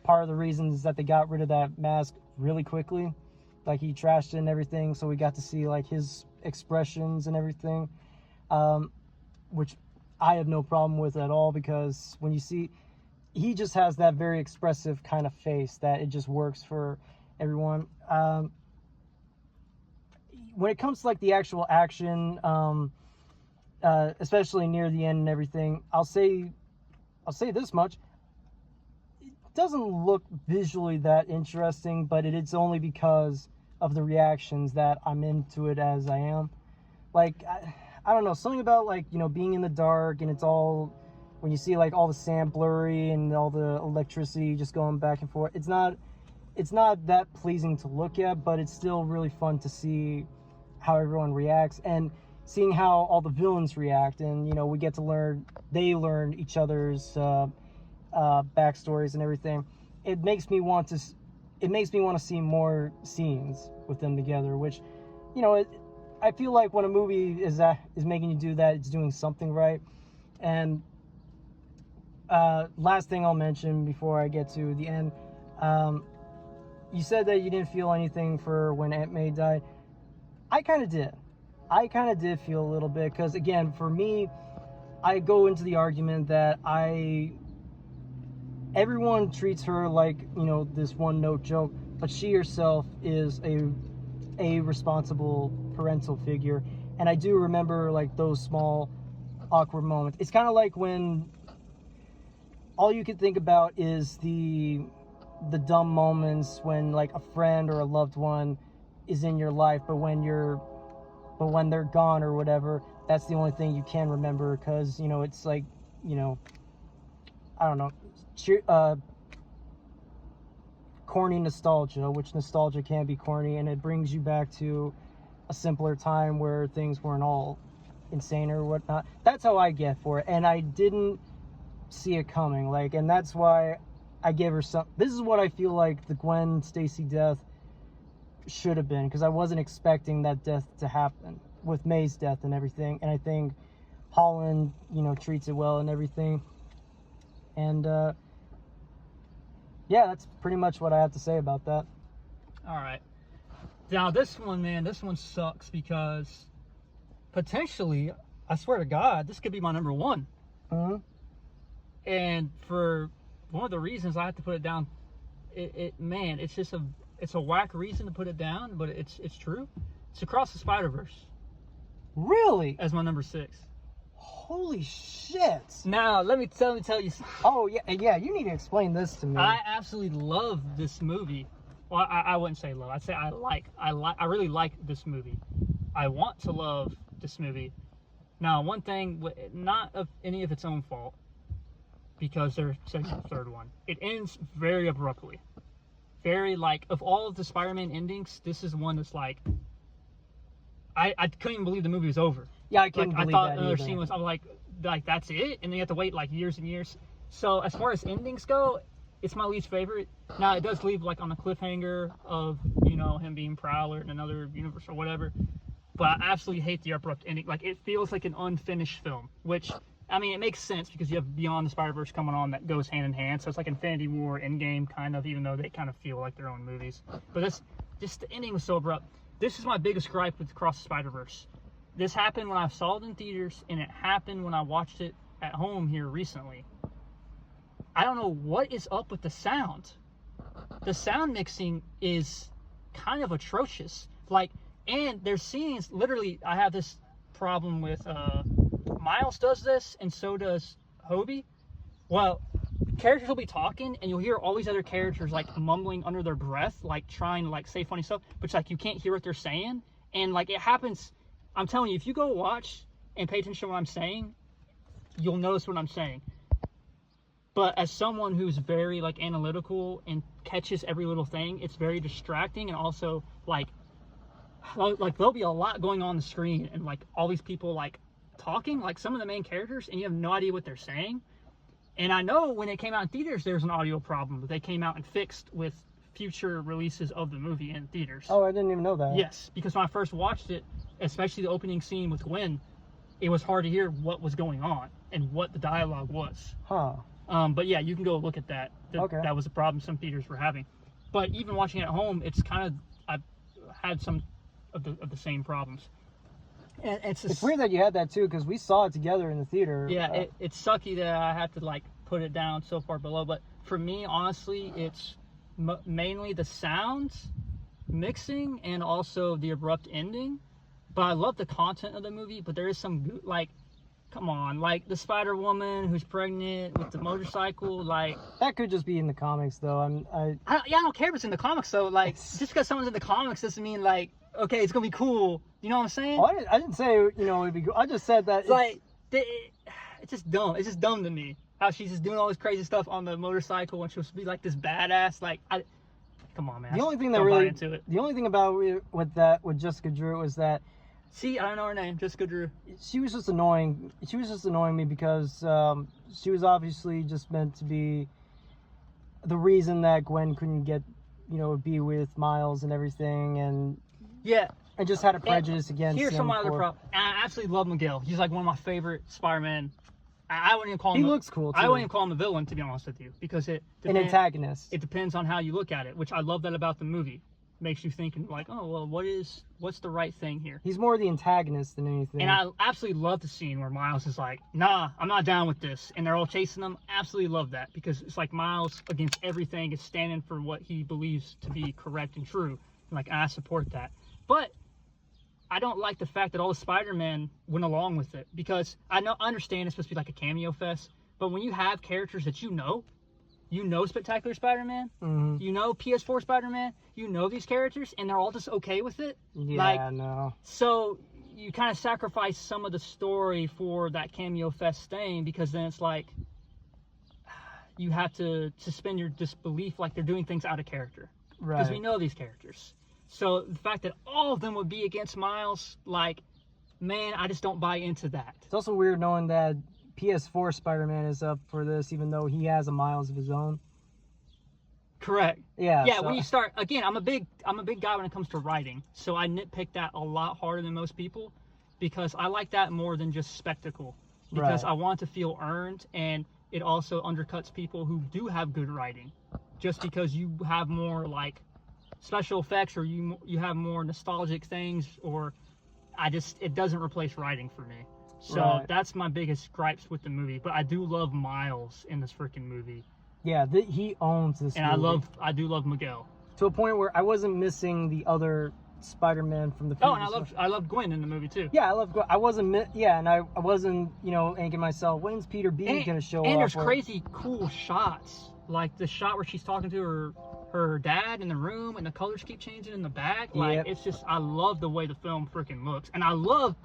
part of the reasons is that they got rid of that mask really quickly. Like, he trashed it and everything, so we got to see like his expressions and everything. Which I have no problem with at all, because when you see, he just has that very expressive kind of face that it just works for everyone. When it comes to like the actual action, especially near the end and everything, I'll say this much: it doesn't look visually that interesting, but it's only because of the reactions that I'm into it as I am. Like, I don't know, something about like, being in the dark, and it's all, when you see like all the sand blurry and all the electricity just going back and forth, it's not that pleasing to look at, but it's still really fun to see how everyone reacts, and seeing how all the villains react. And we get to they learn each other's backstories and everything. It makes me want to see more scenes with them together, which, I feel like when a movie is making you do that, it's doing something right. And last thing I'll mention before I get to the end, you said that you didn't feel anything for when Aunt May died. I kind of did. I kind of did feel a little bit, because again, for me, I go into the argument that everyone treats her like, you know, this one note joke, but she herself is a responsible parental figure. And I do remember like those small awkward moments. It's kind of like when all you can think about is the dumb moments when like a friend or a loved one is in your life, but when they're gone or whatever, that's the only thing you can remember, because, you know, it's like, you know, I don't know, corny nostalgia, which nostalgia can be corny, and it brings you back to a simpler time where things weren't all insane or whatnot. That's how I get for it, and I didn't see it coming, like, and that's why I gave her some. This is what I feel like the Gwen Stacy death should have been, because I wasn't expecting that death to happen with May's death and everything, and I think Holland, you know, treats it well and everything, and yeah, that's pretty much what I have to say about that. All right. Now this one, man, this one sucks, because potentially, I swear to God, this could be my number one. Mm-hmm. And for one of the reasons I have to put it down, man, it's just it's a whack reason to put it down, but it's true. It's Across the Spider-Verse. Really? As my number 6. Holy shit! Now let me tell you something. Oh yeah. You need to explain this to me. I absolutely love this movie. Well, I wouldn't say love. I'd say I really like this movie. I want to love this movie. Now, one thing, not of any of its own fault, because there's a third one. It ends very abruptly. Very, like, of all of the Spider-Man endings, this is one that's like, I couldn't even believe the movie was over. Yeah, I couldn't believe that. I thought another scene was, I was like that's it? And then you have to wait like years and years. So as far as endings go, it's my least favorite. Now, it does leave like on a cliffhanger of, you know, him being Prowler in another universe or whatever. But I absolutely hate the abrupt ending. Like, it feels like an unfinished film, which, I mean, it makes sense because you have Beyond the Spider-Verse coming on that goes hand in hand. So it's like Infinity War, Endgame, kind of, even though they kind of feel like their own movies. But that's just, the ending was so abrupt. This is my biggest gripe with Across the Spider-Verse. This happened when I saw it in theaters, and it happened when I watched it at home here recently. I don't know what is up with the sound. The sound mixing is kind of atrocious. Like, and there's scenes, literally, I have this problem with, Miles does this, and so does Hobie. Well, characters will be talking, and you'll hear all these other characters, like, mumbling under their breath, like, trying to, like, say funny stuff, but, like, you can't hear what they're saying. And, like, it happens, I'm telling you, if you go watch and pay attention to what I'm saying, you'll notice what I'm saying. But as someone who's very, like, analytical and catches every little thing, it's very distracting, and also, like, there'll be a lot going on the screen, and, like, all these people, like, talking, like, some of the main characters, and you have no idea what they're saying. And I know when it came out in theaters, there was an audio problem that they came out and fixed with future releases of the movie in theaters. Oh, I didn't even know that. Yes, because when I first watched it, especially the opening scene with Gwen, it was hard to hear what was going on and what the dialogue was. Huh. But yeah, you can go look at that. Okay. That was a problem some theaters were having. But even watching it at home, it's kind of, I've had some of the same problems. And it's weird that you had that too, because we saw it together in the theater. Yeah, it's sucky that I have to, like, put it down so far below. But for me, honestly, it's mainly the sounds, mixing, and also the abrupt ending. But I love the content of the movie, but there is some, like, come on, like the Spider-Woman who's pregnant with the motorcycle, like... That could just be in the comics, though. I don't care if it's in the comics, though. Like, just because someone's in the comics doesn't mean, like, okay, it's going to be cool. You know what I'm saying? Oh, I didn't say, you know, it'd be cool. I just said that... It's like, it's just dumb. It's just dumb to me. How she's just doing all this crazy stuff on the motorcycle when she's supposed to be, like, this badass. Like, come on, man. The only thing that really... The only thing about with Jessica Drew is that... See, I don't know her name, Jessica Drew. She was just annoying. She was just annoying me because she was obviously just meant to be the reason that Gwen couldn't get, you know, be with Miles and everything, and yeah, and just had a prejudice against him. Here's some other problem. I absolutely love Miguel. He's like one of my favorite Spider-Man. I wouldn't even call him. He looks cool too. I wouldn't even call him a villain, to be honest with you, because an antagonist. It depends on how you look at it, which I love that about the movie. makes you thinking like, oh well, what's the right thing here? He's more the antagonist than anything. And I absolutely love the scene where Miles is like, nah, I'm not down with this, and they're all chasing him. Absolutely love that, because it's like Miles against everything is standing for what he believes to be correct and true. And like, I support that. But I don't like the fact that all the Spider-Man went along with it, because I understand it's supposed to be like a cameo fest, but when you have characters that you know Spectacular Spider-Man, you know PS4 Spider-Man, you know these characters, and they're all just okay with it. Yeah, no. So you kind of sacrifice some of the story for that cameo fest thing, because then it's like you have to suspend your disbelief, like they're doing things out of character. Right. Because we know these characters. So the fact that all of them would be against Miles, like, man, I just don't buy into that. It's also weird knowing that PS4 Spider-Man is up for this, even though he has a Miles of his own. Correct. Yeah. Yeah. So. When you start again, I'm a big guy when it comes to writing, so I nitpick that a lot harder than most people, because I like that more than just spectacle. Because I want to feel earned, and it also undercuts people who do have good writing, just because you have more like special effects, or you have more nostalgic things, or it doesn't replace writing for me. So that's my biggest gripes with the movie. But I do love Miles in this freaking movie. Yeah, he owns this and movie. I do love Miguel. To a point where I wasn't missing the other Spider-Man from the previous and I love Gwen in the movie too. Yeah, I love Gwen. I wasn't, and I wasn't, thinking myself, when's Peter B going to show up? And there's crazy cool shots. Like the shot where she's talking to her dad in the room, and the colors keep changing in the back. Like, it's just, I love the way the film freaking looks. And I love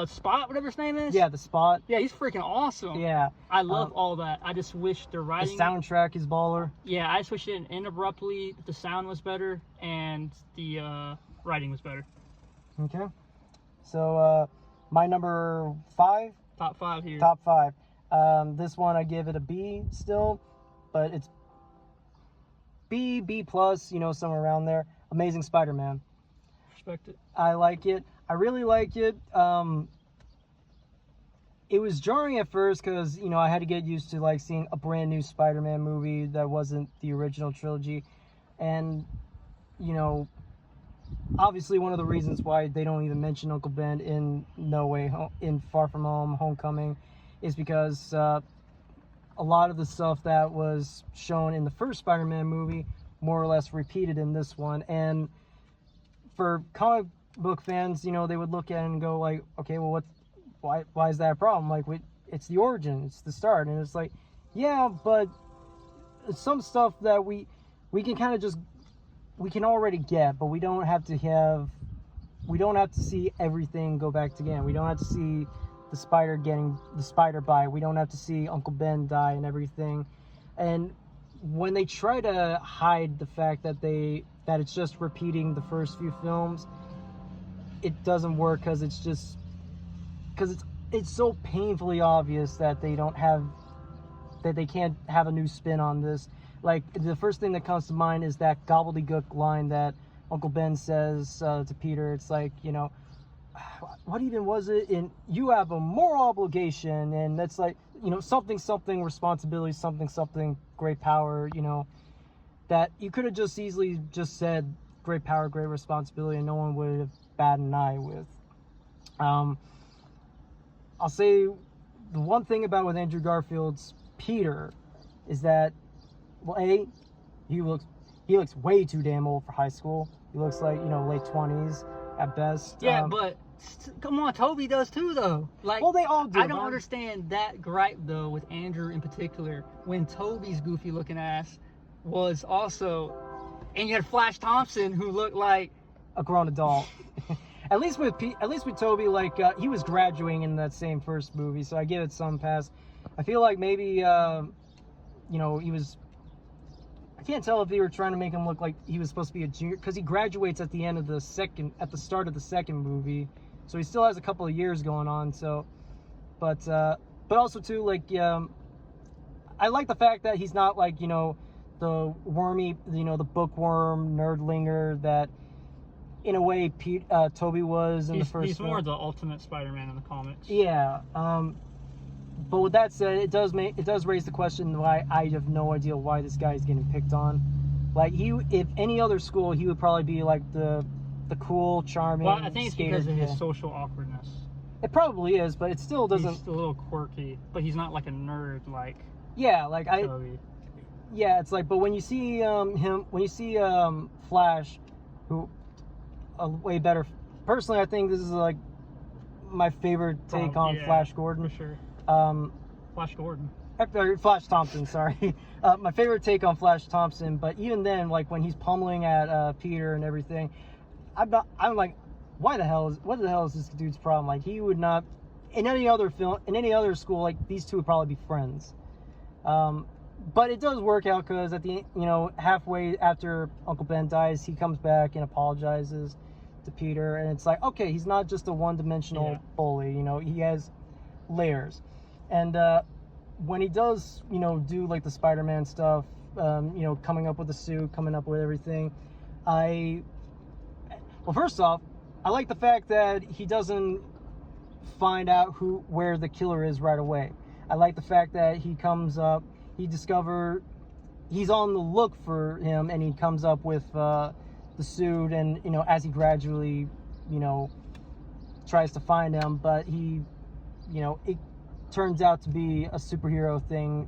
Spot, whatever his name is. Yeah, the Spot. Yeah, he's freaking awesome. Yeah. I love all that. I just wish the writing... The soundtrack is baller. Yeah, I just wish it didn't end abruptly, that the sound was better, and the writing was better. Okay. So, my number 5? Top 5 here. Top 5. This one, I give it a B still, but it's B plus, somewhere around there. Amazing Spider-Man. Respect it. I like it. I really like it. It was jarring at first because, I had to get used to like seeing a brand new Spider-Man movie that wasn't the original trilogy. And, obviously one of the reasons why they don't even mention Uncle Ben in No Way Home, in Far From Home, Homecoming, is because a lot of the stuff that was shown in the first Spider-Man movie more or less repeated in this one. And for comic book fans, they would look at it and go like, okay, well, why is that a problem? Like, it's the origin, it's the start. And it's like, yeah, but some stuff that we can kind of just, we can already get, but we don't have to see everything go back to again. We don't have to see the spider getting the spider bite. We don't have to see Uncle Ben die and everything. And when they try to hide the fact that it's just repeating the first few films, it doesn't work, because it's so painfully obvious that they can't have a new spin on this. Like, the first thing that comes to mind is that gobbledygook line that Uncle Ben says to Peter. It's like, what even was it? And you have a moral obligation, and that's like, something responsibility, something great power, that you could have just easily just said great power, great responsibility, and no one would have batted an eye with. I'll say the one thing about with Andrew Garfield's Peter is that, well, he looks way too damn old for high school. He looks like, late 20s at best. Yeah, but come on, Toby does too, though. Like, well, they all do. I don't understand that gripe, though, with Andrew in particular, when Toby's goofy-looking ass was also... And you had Flash Thompson, who looked like... a grown adult. At least with Toby, like, he was graduating in that same first movie, so I give it some pass. I feel like maybe, he was... I can't tell if they were trying to make him look like he was supposed to be a junior, because he graduates at the start of the second movie, so he still has a couple of years going on. So, but also too, like, I like the fact that he's not like, the wormy, the bookworm nerdlinger that, in a way, Toby was in the first. He's more the ultimate Spider-Man in the comics. Yeah. But with that said, it does raise the question why I have no idea why this guy is getting picked on. Like if any other school, he would probably be like the cool, charming. Well, I think it's because of his yeah. social awkwardness. It probably is, but it still doesn't. He's a little quirky, but he's not like a nerd like. Yeah, like Toby. Yeah, it's like, but when you see Flash, who a way better. Personally, I think this is like my favorite take on Flash Gordon. For sure. Flash Gordon. Flash Thompson, sorry. My favorite take on Flash Thompson, but even then, like when he's pummeling at Peter and everything, I'm like, what the hell is this dude's problem? Like he would not, in any other school, like these two would probably be friends. But it does work out because at the halfway after Uncle Ben dies, he comes back and apologizes to Peter, and it's like, okay, he's not just a one-dimensional bully. He has layers, and when he does, do like the Spider-Man stuff, coming up with the suit, coming up with everything, first off, I like the fact that he doesn't find out where the killer is right away. I like the fact that he comes up, he's on the look for him, and he comes up with the suit, and as he gradually tries to find him, but he it turns out to be a superhero thing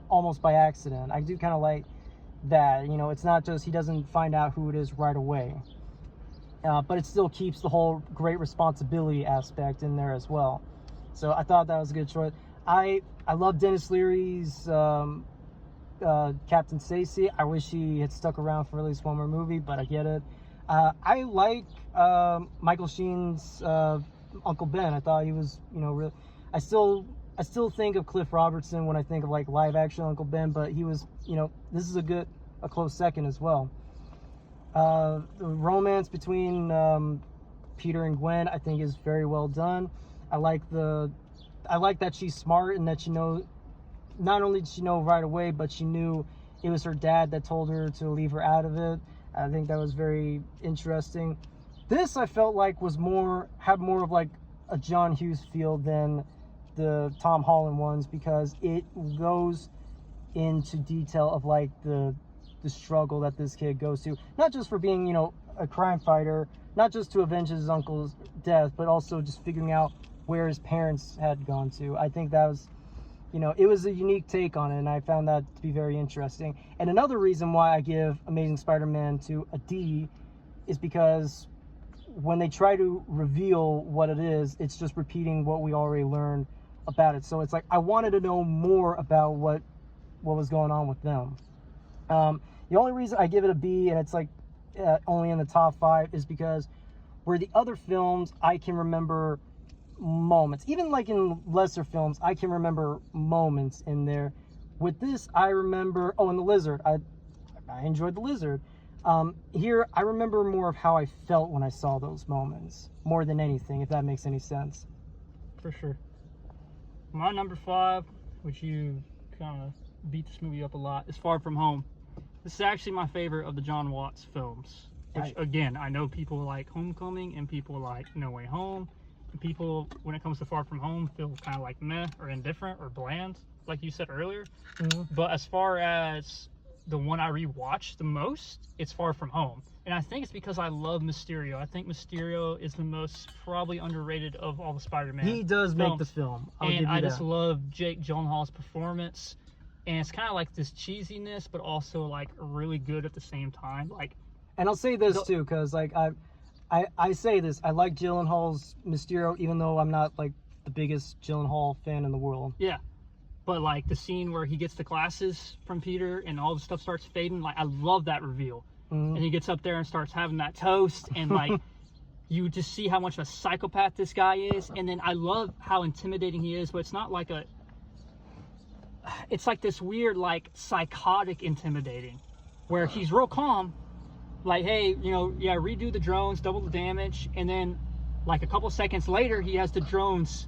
almost by accident. I do kind of like that. It's not just he doesn't find out who it is right away, but it still keeps the whole great responsibility aspect in there as well. So I thought that was a good choice. I love Dennis Leary's Captain Stacy. I wish he had stuck around for at least one more movie, but I get it. I like Michael Sheen's Uncle Ben. I thought he was, really. I still think of Cliff Robertson when I think of like live action Uncle Ben, but he was, this is a close second as well. The romance between Peter and Gwen, I think, is very well done. I like that she's smart and that she knows. Not only did she know right away, but she knew it was her dad that told her to leave her out of it. I think that was very interesting. This, I felt like, had more of like a John Hughes feel than the Tom Holland ones, because it goes into detail of like the struggle that this kid goes to, not just for being a crime fighter, not just to avenge his uncle's death, but also just figuring out where his parents had gone to. I think that was, it was a unique take on it, and I found that to be very interesting. And another reason why I give Amazing Spider-Man to a D is because when they try to reveal what it is, it's just repeating what we already learned about it. So it's like, I wanted to know more about what was going on with them. The only reason I give it a B, and it's like only in the top 5, is because where the other films, I can remember moments. Even like in lesser films, I can remember moments in there. With this, I remember, and the Lizard. I enjoyed the Lizard. Here, I remember more of how I felt when I saw those moments, more than anything, if that makes any sense. For sure. My number 5, which you kind of beat this movie up a lot, is Far From Home. This is actually my favorite of the John Watts films. Which, again, I know people like Homecoming and people like No Way Home. And people, when it comes to Far From Home, feel kind of like meh or indifferent or bland, like you said earlier. Mm-hmm. But as far as the one I rewatched the most, it's Far From Home. And I think it's because I love Mysterio. I think Mysterio is the most probably underrated of all the Spider-Man He does films. Make the film. I just love Jake Gyllenhaal's performance. And it's kind of like this cheesiness, but also like really good at the same time. And I'll say this too, because like I say this, I like Gyllenhaal's Mysterio, even though I'm not like the biggest Gyllenhaal fan in the world. Yeah. But like the scene where he gets the glasses from Peter and all the stuff starts fading, like I love that reveal. Mm-hmm. And he gets up there and starts having that toast, and like you just see how much of a psychopath this guy is. And then I love how intimidating he is, but it's not like it's like this weird, like psychotic intimidating, where he's real calm, like, hey, redo the drones, double the damage, and then like a couple seconds later he has the drones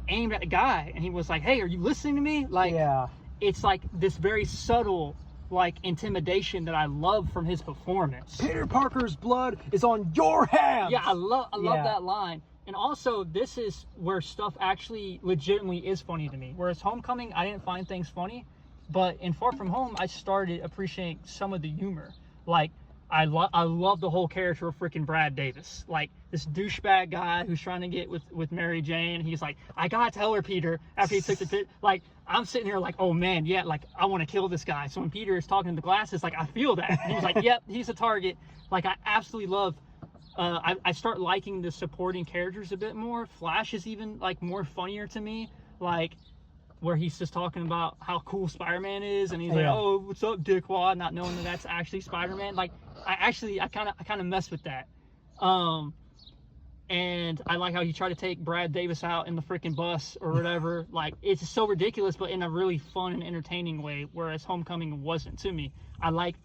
aimed at the guy, and he was like, hey, are you listening to me? Like, yeah. It's like this very subtle like intimidation that I love from his performance. Peter Parker's blood is on your hands. Yeah, I love that line. And also, this is where stuff actually legitimately is funny to me. Whereas Homecoming, I didn't find things funny. But in Far From Home, I started appreciating some of the humor. Like, I love the whole character of freaking Brad Davis. Like, this douchebag guy who's trying to get with Mary Jane. He's like, I gotta tell her, Peter, after he took the like, I'm sitting here like, oh man, yeah, like, I want to kill this guy. So when Peter is talking to the glasses, like, I feel that. He's like, yep, he's a target. Like, I absolutely love, I start liking the supporting characters a bit more. Flash is even, like, more funnier to me. Like, where he's just talking about how cool Spider-Man is, and he's like, oh, what's up, dickwad, not knowing that that's actually Spider-Man. Like, I kind of mess with that. And I like how he tried to take Brad Davis out in the freaking bus or whatever. Like, it's so ridiculous, but in a really fun and entertaining way, whereas Homecoming wasn't to me. I like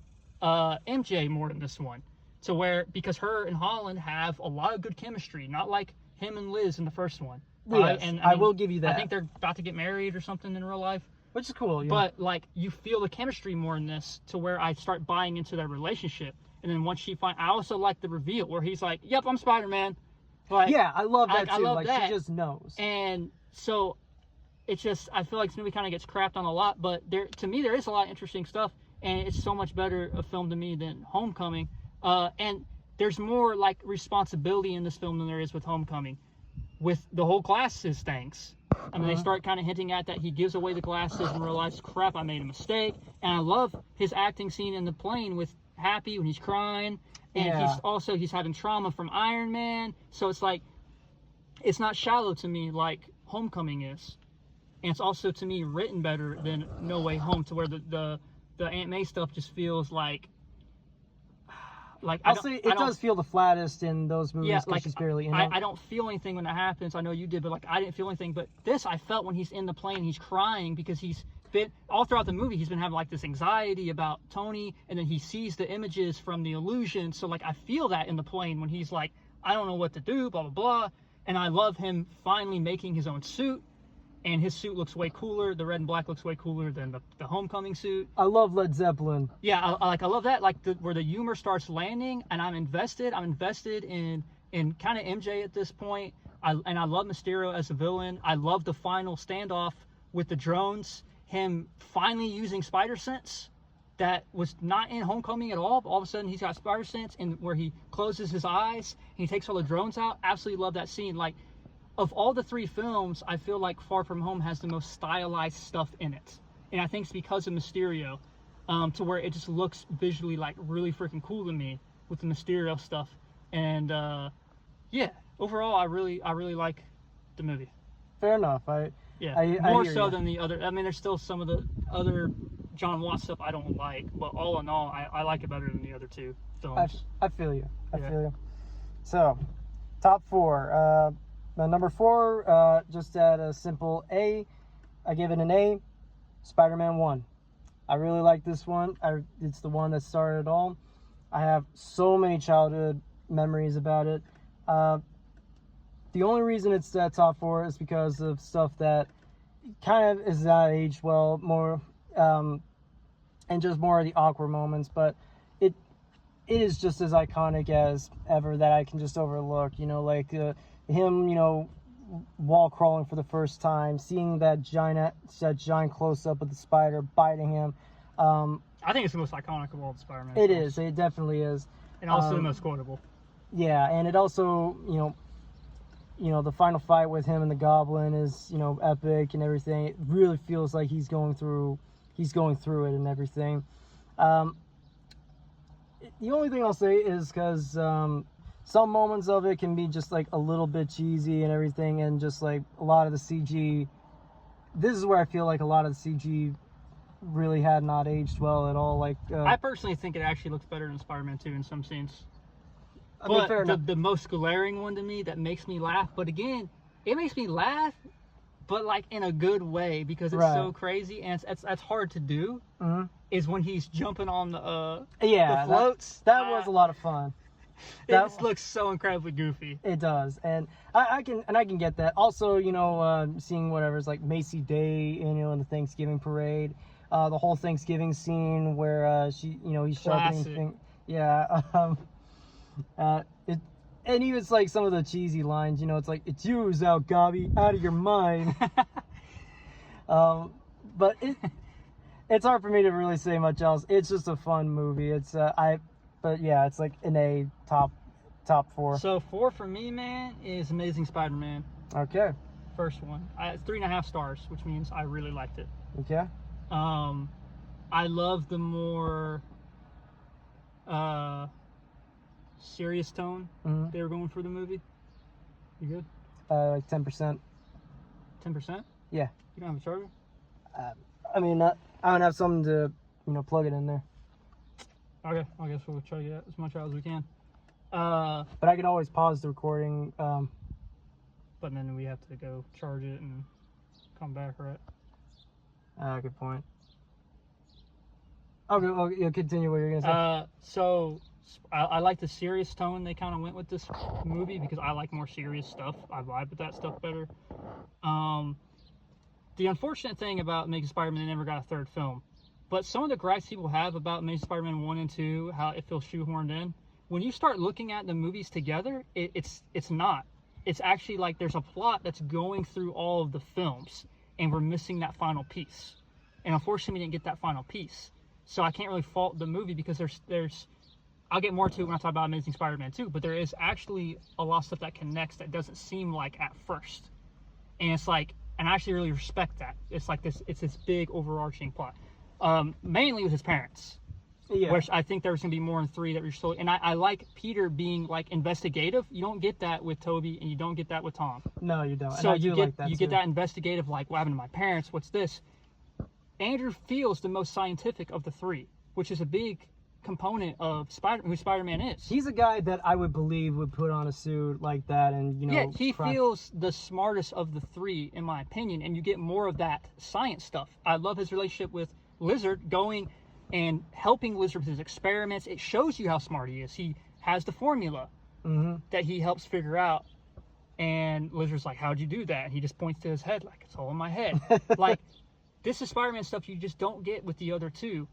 MJ more in this one, to where, because her and Holland have a lot of good chemistry, not like him and Liz in the first one. Yes, and I will give you that. I think they're about to get married or something in real life. Which is cool, yeah. But, like, you feel the chemistry more in this, to where I start buying into their relationship. And then once I also like the reveal where he's like, yep, I'm Spider-Man. Like, yeah, I love that too. I love like, that. She just knows. And so, it's just, I feel like this movie kind of gets crapped on a lot, but to me, there is a lot of interesting stuff, and it's so much better a film to me than Homecoming. And there's more, like, responsibility in this film than there is with Homecoming. With the whole glasses things. I mean, they start kind of hinting at that he gives away the glasses and realizes, crap, I made a mistake. And I love his acting scene in the plane with Happy when he's crying. And he's having trauma from Iron Man. So it's like, it's not shallow to me like Homecoming is. And it's also, to me, written better than No Way Home, to where the Aunt May stuff just feels like I'll say it does feel the flattest in those movies, because like, she's barely in them. I don't feel anything when that happens. I know you did, but like, I didn't feel anything. But this, I felt when he's in the plane, he's crying because he's been, all throughout the movie, he's been having like this anxiety about Tony, and then he sees the images from the illusion. So like, I feel that in the plane when he's like, I don't know what to do, blah, blah, blah. And I love him finally making his own suit. And his suit looks way cooler. The red and black looks way cooler than the Homecoming suit. I love Led Zeppelin. Yeah, I love that. Like, where the humor starts landing, and I'm invested. I'm invested in kind of MJ at this point. I love Mysterio as a villain. I love the final standoff with the drones. Him finally using spider sense that was not in Homecoming at all. But all of a sudden, he's got spider sense, and where he closes his eyes and he takes all the drones out. Absolutely love that scene. Like, of all the three films, I feel like Far From Home has the most stylized stuff in it. And I think it's because of Mysterio, to where it just looks visually like really freaking cool to me with the Mysterio stuff. And yeah, overall, I really like the movie. Fair enough. More so than the other. I mean, there's still some of the other John Watts stuff I don't like, but all in all, I like it better than the other two films. I feel you. I feel you. So, top four. Number 4, just at a simple A, I give it an A, Spider-Man 1. I really like this one. It's the one that started it all. I have so many childhood memories about it. The only reason it's that top 4 is because of stuff that kind of is not aged well, more, and just more of the awkward moments, but it is just as iconic as ever that I can just overlook, like, him, wall crawling for the first time, seeing that giant close up of the spider biting him. I think it's the most iconic of all the Spider-Man It films. Is. It definitely is. And also the most quotable. Yeah, and it also, the final fight with him and the Goblin is, epic and everything. It really feels like he's going through it and everything. The only thing I'll say is because some moments of it can be just like a little bit cheesy and everything, and just like a lot of the CG. This is where I feel like a lot of the CG really had not aged well at all. Like, I personally think it actually looks better than Spider-Man 2 in some scenes. I mean, fair enough. The most glaring one to me that makes me laugh, but again, it makes me laugh, but like in a good way, because it's so crazy and it's hard to do. Mm-hmm. Is when he's jumping on the floats. That was a lot of fun. It just looks so incredibly goofy. It does, and I can get that. Also, seeing whatever's like Macy Day, in the Thanksgiving parade, the whole Thanksgiving scene where he's sharpening things. Yeah, and even like some of the cheesy lines. It's like, it's you, Zal Gabi, out of your mind. But it's hard for me to really say much else. It's just a fun movie. It's but yeah, it's like in a top 4. So 4 for me, man, is Amazing Spider-Man. Okay. First one. It's 3.5 stars, which means I really liked it. Okay. I love the more serious tone they were going for the movie. You good? Like 10%. 10%? Yeah. You don't have a charger? I mean, I don't have something to, plug it in there. Okay, I guess we'll try to get as much out as we can. But I can always pause the recording. But then we have to go charge it and come back, right? Good point. Okay, well, continue what you're gonna say. So I like the serious tone they kind of went with this movie because I like more serious stuff. I vibe with that stuff better. The unfortunate thing about Amazing Spider-Man, they never got a 3rd film. But some of the gripes people have about Amazing Spider-Man 1 and 2, how it feels shoehorned in, when you start looking at the movies together, it's not. It's actually like there's a plot that's going through all of the films, and we're missing that final piece. And unfortunately, we didn't get that final piece. So I can't really fault the movie because there's I'll get more to it when I talk about Amazing Spider-Man 2, but there is actually a lot of stuff that connects that doesn't seem like at first. And it's like, and I actually really respect that. It's like this big overarching plot. Mainly with his parents. Yeah. Which I think there's going to be more in 3 that we're still... And I like Peter being, like, investigative. You don't get that with Tobey, and you don't get that with Tom. No, you don't. So and you like that you too. get that investigative, like, what happened to my parents? What's this? Andrew feels the most scientific of the 3, which is a big component of who Spider-Man is. He's a guy that I would believe would put on a suit like that and, Yeah, he feels the smartest of the 3, in my opinion, and you get more of that science stuff. I love his relationship with Lizard, going and helping Lizard with his experiments. It shows you how smart he is. He has the formula that he helps figure out, and Lizard's like, how'd you do that? And he just points to his head like, it's all in my head. Like, this is Spider-Man stuff you just don't get with the other 2.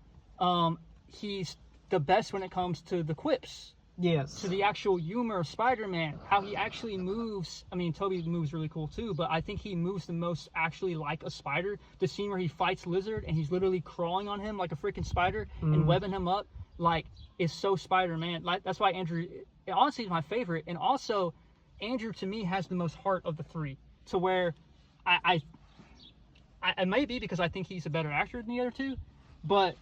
He's the best when it comes to the quips. Yes. To the actual humor of Spider-Man, how he actually moves. I mean, Tobey moves really cool too, but I think he moves the most actually like a spider. The scene where he fights Lizard and he's literally crawling on him like a freaking spider and webbing him up, like, is so Spider-Man. Like, that's why Andrew, honestly, is my favorite. And also, Andrew to me has the most heart of the 3, to where I may be because I think he's a better actor than the other 2, but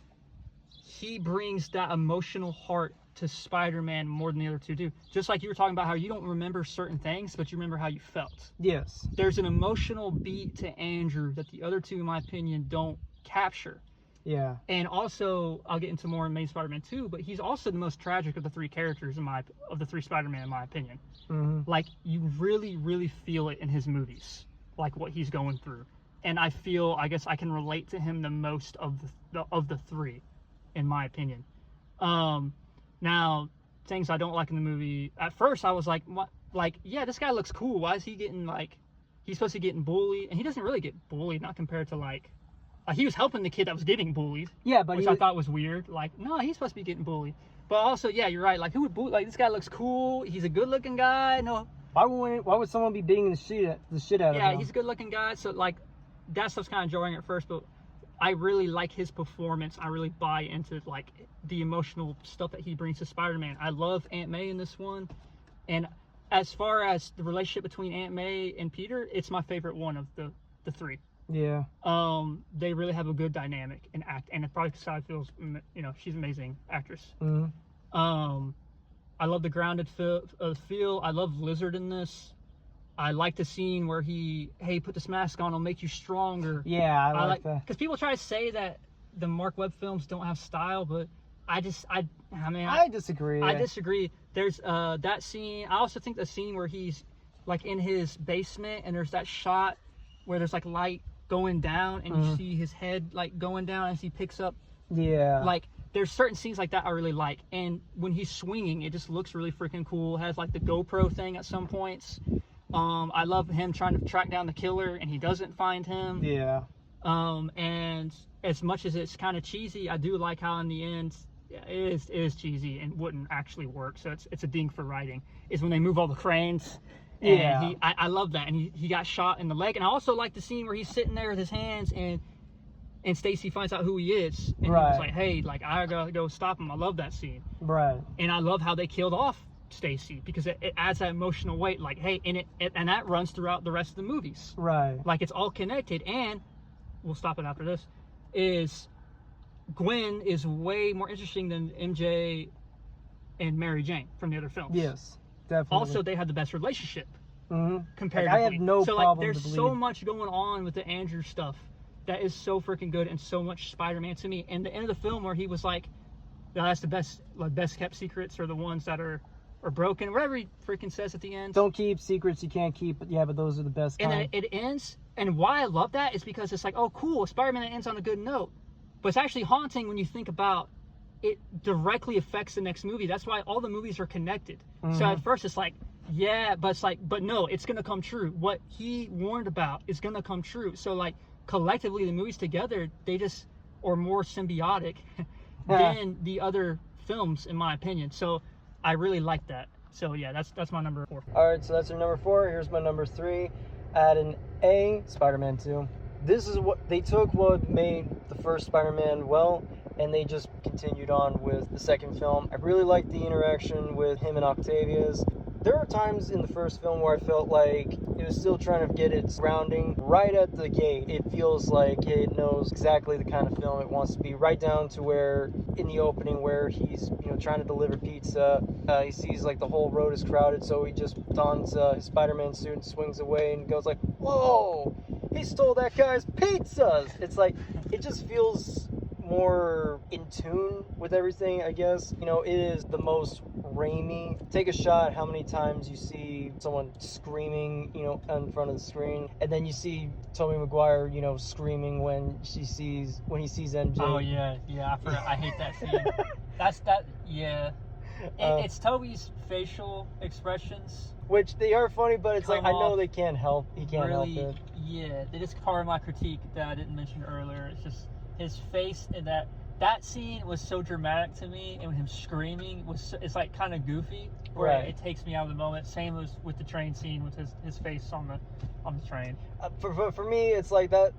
he brings that emotional heart to Spider-Man more than the other 2 do. Just like you were talking about how you don't remember certain things, but you remember how you felt. Yes. There's an emotional beat to Andrew that the other 2, in my opinion, don't capture. Yeah. And also, I'll get into more in Amazing Spider-Man 2, but he's also the most tragic of the 3 characters of the 3 Spider-Man, in my opinion. Like, you really, really feel it in his movies, like what he's going through. And I guess I can relate to him the most of the 3, in my opinion. Now, things I don't like in the movie. At first, I was like, what? Like, yeah, this guy looks cool. Why is he getting, like, he's supposed to be getting bullied, and he doesn't really get bullied, not compared to, like, he was helping the kid that was getting bullied. Yeah, but which I thought was weird. Like, no, he's supposed to be getting bullied. But also, yeah, you're right. Like, who would bully? Like, this guy looks cool. He's a good-looking guy. No. Why would someone be beating the shit out of him? Yeah, he's a good-looking guy. So, like, that stuff's kind of jarring at first, but I really like his performance. I really buy into, like, the emotional stuff that he brings to Spider-Man. I love Aunt May in this one. And as far as the relationship between Aunt May and Peter, it's my favorite one of the 3. Yeah. They really have a good dynamic and act, and probably because I feel, she's an amazing actress. I love the grounded feel. I love Lizard in this. I like the scene where hey, put this mask on, it'll make you stronger. Yeah, I like that. Because people try to say that the Mark Webb films don't have style, but I disagree. I disagree. There's that scene. I also think the scene where he's, like, in his basement, and there's that shot where there's, like, light going down, and you see his head, like, going down as he picks up. Yeah. Like, there's certain scenes like that I really like. And when he's swinging, it just looks really freaking cool. It has, like, the GoPro thing at some points. I love him trying to track down the killer, and he doesn't find him. Yeah. And as much as it's kind of cheesy, I do like how in the end it is cheesy and wouldn't actually work. So it's a ding for writing. Is when they move all the cranes. And yeah. I love that. And he got shot in the leg. And I also like the scene where he's sitting there with his hands, and and Stacy finds out who he is, and Right. he's like, hey, like, I gotta go stop him. I love that scene. Right. And I love how they killed off Stacy, because it adds that emotional weight, like, hey, and that runs throughout the rest of the movies. Right. Like, it's all connected. And we'll stop it after this, is Gwen is way more interesting than MJ and Mary Jane from the other films. Yes, definitely. Also, they had the best relationship. Mm-hmm. Comparatively. I have no so, problem. Like, there's so much going on with the Andrew stuff that is so freaking good, and so much Spider-Man to me. And the end of the film where he was like, no, that's the best, like, best kept secrets are the ones that are broken, whatever he freaking says at the end. Don't keep secrets you can't keep. But yeah, but those are the best kind. And then it ends, and why I love that is because it's like, oh, cool, Spider-Man ends on a good note. But it's actually haunting when you think about it directly affects the next movie. That's why all the movies are connected. Mm-hmm. So at first it's like, yeah, but it's like, but no, it's gonna come true. What he warned about is gonna come true. So like collectively, the movies together, they just are more symbiotic than the other films, in my opinion. So I really like that. So yeah, that's my number 4. All right, so that's your number 4. Here's my number 3. At an A, Spider-Man 2. This is what they took what made the first Spider-Man well, and they just continued on with the second film. I really liked the interaction with him and Octavius. There are times in the first film where I felt like it was still trying to get its grounding right at the gate. It feels like it knows exactly the kind of film it wants to be, right down to where in the opening where he's trying to deliver pizza, he sees like the whole road is crowded, so he just dons his Spider-Man suit and swings away and goes like, whoa, he stole that guy's pizzas. It's like, it just feels more in tune with everything, I guess. It is the most Raimi. Take a shot how many times you see someone screaming, in front of the screen, and then you see Tobey Maguire, screaming when he sees MJ. Oh yeah, I forgot. I hate that scene. Yeah. It's Tobey's facial expressions, which they are funny, but it's like, I know they can't help. He can't really, help it. Yeah, that is part of my critique that I didn't mention earlier. It's just his face in that scene was so dramatic to me, and him screaming it's like kind of goofy, where right. it takes me out of the moment. Same as with the train scene with his face on the train. For me, it's like that.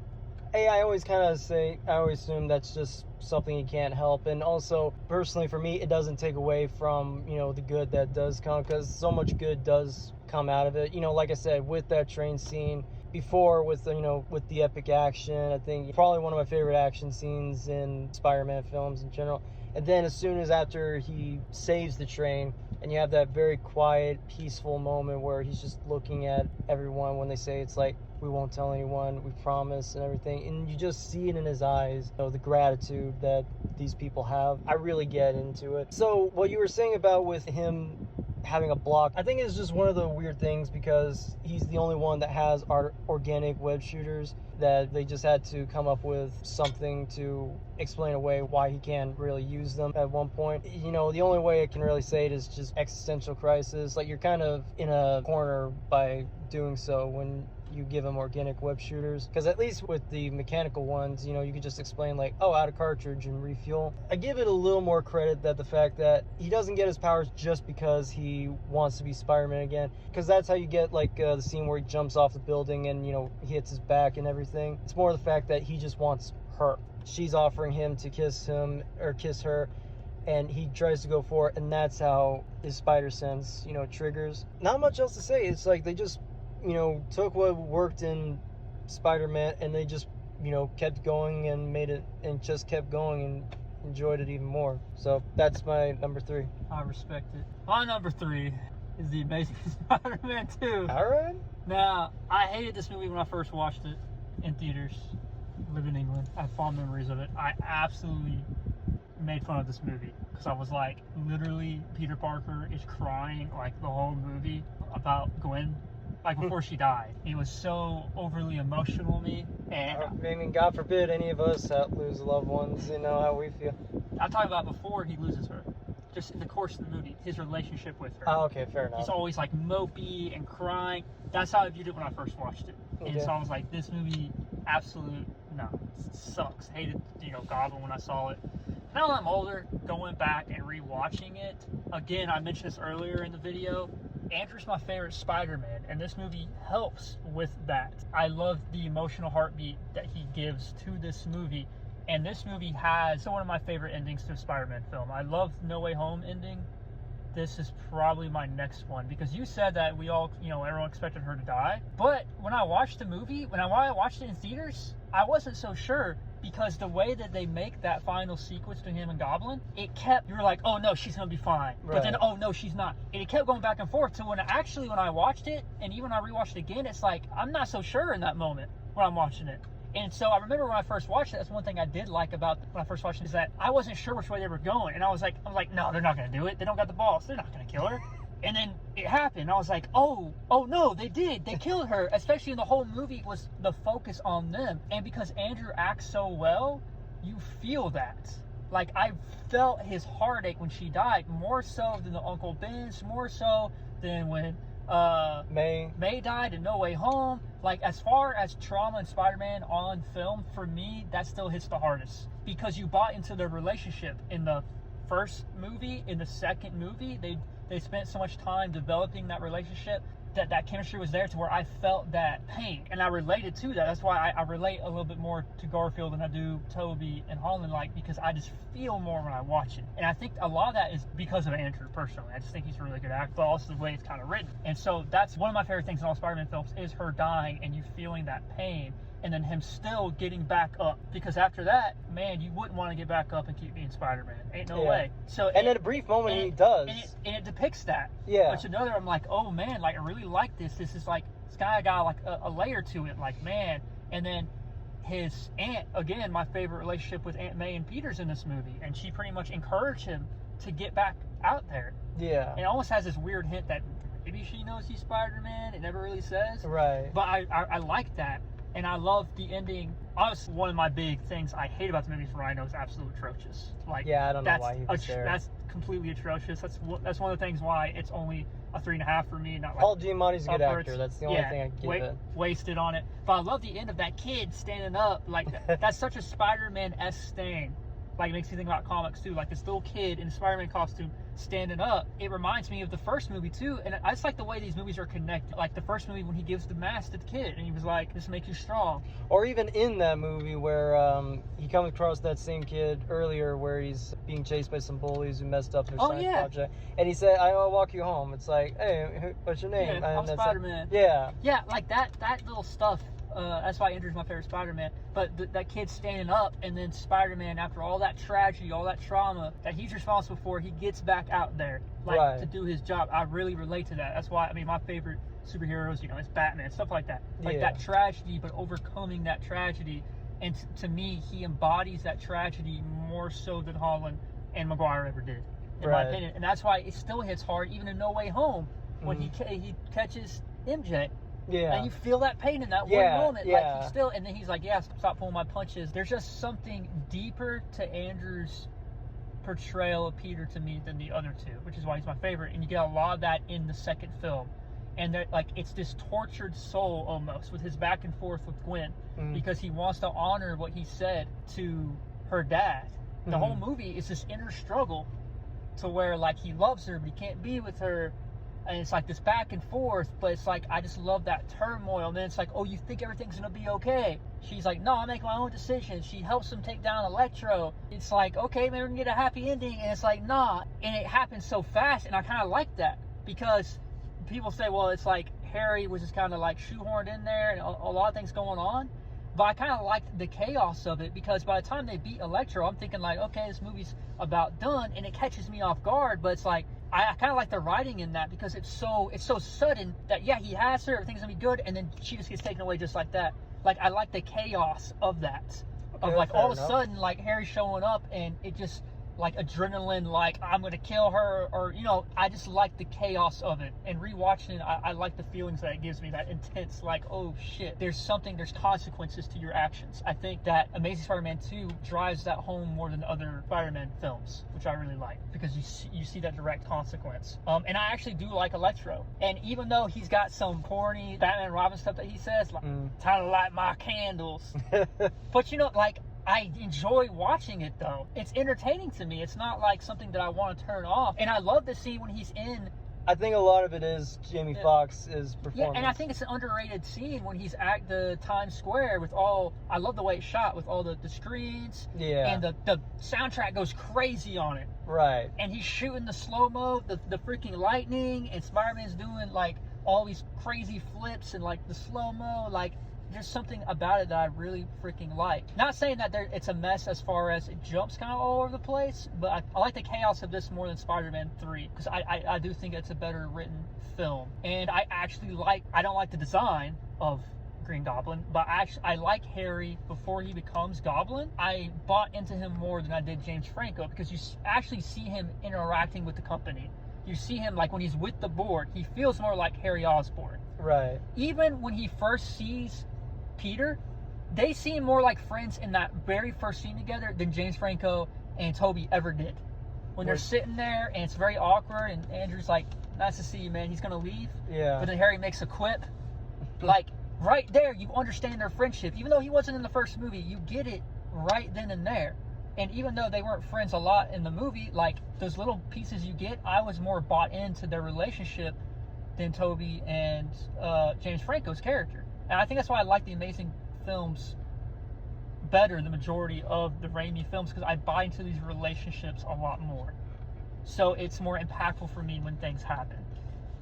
I always assume that's just something you can't help, and also personally for me, it doesn't take away from the good that does come, because so much good does come out of it. Like I said, with that train scene. Before with the epic action, I think probably one of my favorite action scenes in Spider-Man films in general. And then as soon as after he saves the train, and you have that very quiet, peaceful moment where he's just looking at everyone when they say it's like, we won't tell anyone, we promise, and everything. And you just see it in his eyes, the gratitude that these people have. I really get into it. So what you were saying about with him having a block, I think it's just one of the weird things, because he's the only one that has organic web shooters, that they just had to come up with something to explain away why he can't really use them at one point. The only way I can really say it is just existential crisis. Like, you're kind of in a corner by doing so when you give him organic web shooters, because at least with the mechanical ones, you could just explain like, oh, out of cartridge and refuel. I give it a little more credit that the fact that he doesn't get his powers just because he wants to be Spider-Man again, because that's how you get like the scene where he jumps off the building and he hits his back and everything. It's more the fact that he just wants her. She's offering him to kiss her, and he tries to go for it, and that's how his spider sense triggers. Not much else to say. It's like they just took what worked in Spider-Man, and they just kept going and made it, and just kept going and enjoyed it even more. So that's my number 3. I respect it. My number 3 is The Amazing Spider-Man 2. All right. Now, I hated this movie when I first watched it in theaters. I live in England. I have fond memories of it. I absolutely made fun of this movie, because I was like, literally, Peter Parker is crying like the whole movie about Gwen, like before she died. It was so overly emotional to me. And I mean, God forbid any of us lose loved ones. How we feel. I'm talking about before he loses her. Just in the course of the movie, his relationship with her. Oh, okay, fair enough. He's always like mopey and crying. That's how I viewed it when I first watched it. Okay. And so I was like, this movie, sucks. Hated, Goblin when I saw it. Now that I'm older, going back and rewatching it, again, I mentioned this earlier in the video, Andrew's my favorite Spider-Man, and this movie helps with that. I love the emotional heartbeat that he gives to this movie, And this movie has one of my favorite endings to a Spider-Man film. I love No Way Home ending. This is probably my next one, because you said that we all, everyone expected her to die. But when I watched the movie, when I watched it in theaters, I wasn't so sure, because the way that they make that final sequence to him and Goblin, you were like, oh no, she's gonna be fine. Right. But then, oh no, she's not. And it kept going back and forth. So when I watched it, and even when I rewatched it again, it's like, I'm not so sure in that moment when I'm watching it. And so I remember when I first watched it, that's one thing I did like about when I first watched it, is that I wasn't sure which way they were going. And I was like, no, they're not going to do it. They don't got the balls. They're not going to kill her. And then it happened. I was like, oh no, they did. They killed her. Especially in the whole movie was the focus on them. And because Andrew acts so well, you feel that. Like, I felt his heartache when she died, more so than the Uncle Ben's, more so than when May died in No Way Home. Like, as far as trauma and Spider-Man on film, for me, that still hits the hardest, because you bought into their relationship in the first movie. In the second movie, they spent so much time developing that relationship, that chemistry was there, to where I felt that pain, and I related to that. That's why I relate a little bit more to Garfield than I do Tobey and Holland, because I just feel more when I watch it. And I think a lot of that is because of Andrew, personally. I just think he's a really good actor, but also the way it's kind of written. And so that's one of my favorite things in all Spider-Man films, is her dying and you feeling that pain, and then him still getting back up, because after that, man, you wouldn't want to get back up and keep being Spider-Man. Ain't no way. So, and at a brief moment, he does. And it depicts that. Yeah. Which another, I'm like, oh man, like, I really like this. This is like, it's kind of got like a layer to it, like, man. And then his aunt, again, my favorite relationship with Aunt May and Peter's in this movie, and she pretty much encouraged him to get back out there. Yeah. And it almost has this weird hint that maybe she knows he's Spider-Man. It never really says. Right. But I like that. And I love the ending. Honestly, one of my big things I hate about the movie for Rhino is absolutely atrocious. Like, yeah, I don't know why he was there. That's completely atrocious. That's one of the things why it's only a 3.5 for me. Not like Paul Giamatti's a good actor. That's the only thing I give it. Wasted on it. But I love the end of that kid standing up. Like, that's such a Spider-Man-esque thing. Like, it makes me think about comics too. Like, this little kid in a Spider-Man costume standing up. It reminds me of the first movie too. And I just like the way these movies are connected. Like the first movie when he gives the mask to the kid and he was like, this makes you strong. Or even in that movie where he comes across that same kid earlier, where he's being chased by some bullies who messed up their science project. And he said, I'll walk you home. It's like, hey, what's your name? Yeah, I'm Spider-Man. Yeah, like that little stuff. That's why Andrew's my favorite Spider-Man. But that kid standing up, and then Spider-Man, after all that tragedy, all that trauma that he's responsible for, he gets back out there, to do his job. I really relate to that. That's why, my favorite superheroes, it's Batman, stuff like that. Like that tragedy, but overcoming that tragedy. And to me, he embodies that tragedy more so than Holland and Maguire ever did, in my opinion. And that's why it still hits hard, even in No Way Home, when he catches MJ. Yeah. And you feel that pain in that one moment. Like, he still, and then he's like, stop pulling my punches. There's just something deeper to Andrew's portrayal of Peter to me than the other two, which is why he's my favorite. And you get a lot of that in the second film. And it's this tortured soul almost, with his back and forth with Gwen, because he wants to honor what he said to her dad. The whole movie is this inner struggle to where, like, he loves her, but he can't be with her. And it's like this back and forth, but it's like, I just love that turmoil. And then it's like, oh, you think everything's going to be okay. She's like, no, I make my own decisions. She helps him take down Electro. It's like, okay, maybe we can get a happy ending. And it's like, nah. And it happens so fast. And I kind of like that, because people say, well, it's like Harry was just kind of like shoehorned in there and a lot of things going on. But I kind of liked the chaos of it, because by the time they beat Electro, I'm thinking like, okay, this movie's about done. And it catches me off guard. But it's like, I kind of like the writing in that, because it's so sudden that, he has her, everything's gonna be good, and then she just gets taken away just like that. Like, I like the chaos of that. Of like, all of a sudden, like, Harry showing up, and it just, like, adrenaline, like, I'm gonna kill her, or, I just like the chaos of it. And rewatching it, I like the feelings that it gives me, that intense, like, oh shit, there's consequences to your actions. I think that Amazing Spider-Man 2 drives that home more than other Spider-Man films, which I really like, because you see that direct consequence. And I actually do like Electro. And even though he's got some corny Batman and Robin stuff that he says, like, time to light my candles. But like, I enjoy watching it, though. It's entertaining to me. It's not like something that I want to turn off. And I love the scene when he's in I think a lot of it is Jamie Foxx's performance. Yeah, and I think it's an underrated scene when he's at the Times Square with all. I love the way it's shot with all the screens. Yeah. And the soundtrack goes crazy on it. Right. And he's shooting the slow mo, the freaking lightning, and Spider-Man's doing like all these crazy flips and like the slow mo, like. There's something about it that I really freaking like. Not saying that it's a mess as far as it jumps kind of all over the place, but I like the chaos of this more than Spider-Man 3 because I do think it's a better written film. And I don't like the design of Green Goblin, but I like Harry before he becomes Goblin. I bought into him more than I did James Franco because you actually see him interacting with the company. You see him like when he's with the board, he feels more like Harry Osborn. Right. Even when he first sees Peter, they seem more like friends in that very first scene together than James Franco and Toby ever did. When they're sitting there and it's very awkward and Andrew's like, nice to see you, man. He's going to leave. Yeah. But then Harry makes a quip. Like, right there, you understand their friendship. Even though he wasn't in the first movie, you get it right then and there. And even though they weren't friends a lot in the movie, like, those little pieces you get, I was more bought into their relationship than Toby and James Franco's character. And I think that's why I like the Amazing films better than the majority of the Raimi films, because I buy into these relationships a lot more. So it's more impactful for me when things happen.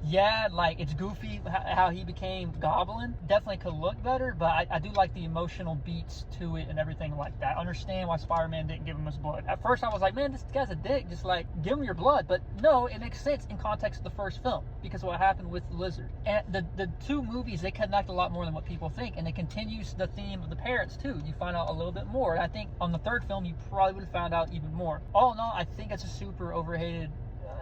Yeah, like, it's goofy how he became Goblin. Definitely could look better, but I do like the emotional beats to it and everything like that. I understand why Spider-Man didn't give him his blood. At first I was like, man, this guy's a dick. Just, like, give him your blood. But no, it makes sense in context of the first film because of what happened with Lizard. And the two movies, they connect a lot more than what people think. And it continues the theme of the parents, too. You find out a little bit more. And I think on the third film, you probably would have found out even more. All in all, I think it's a super overhated,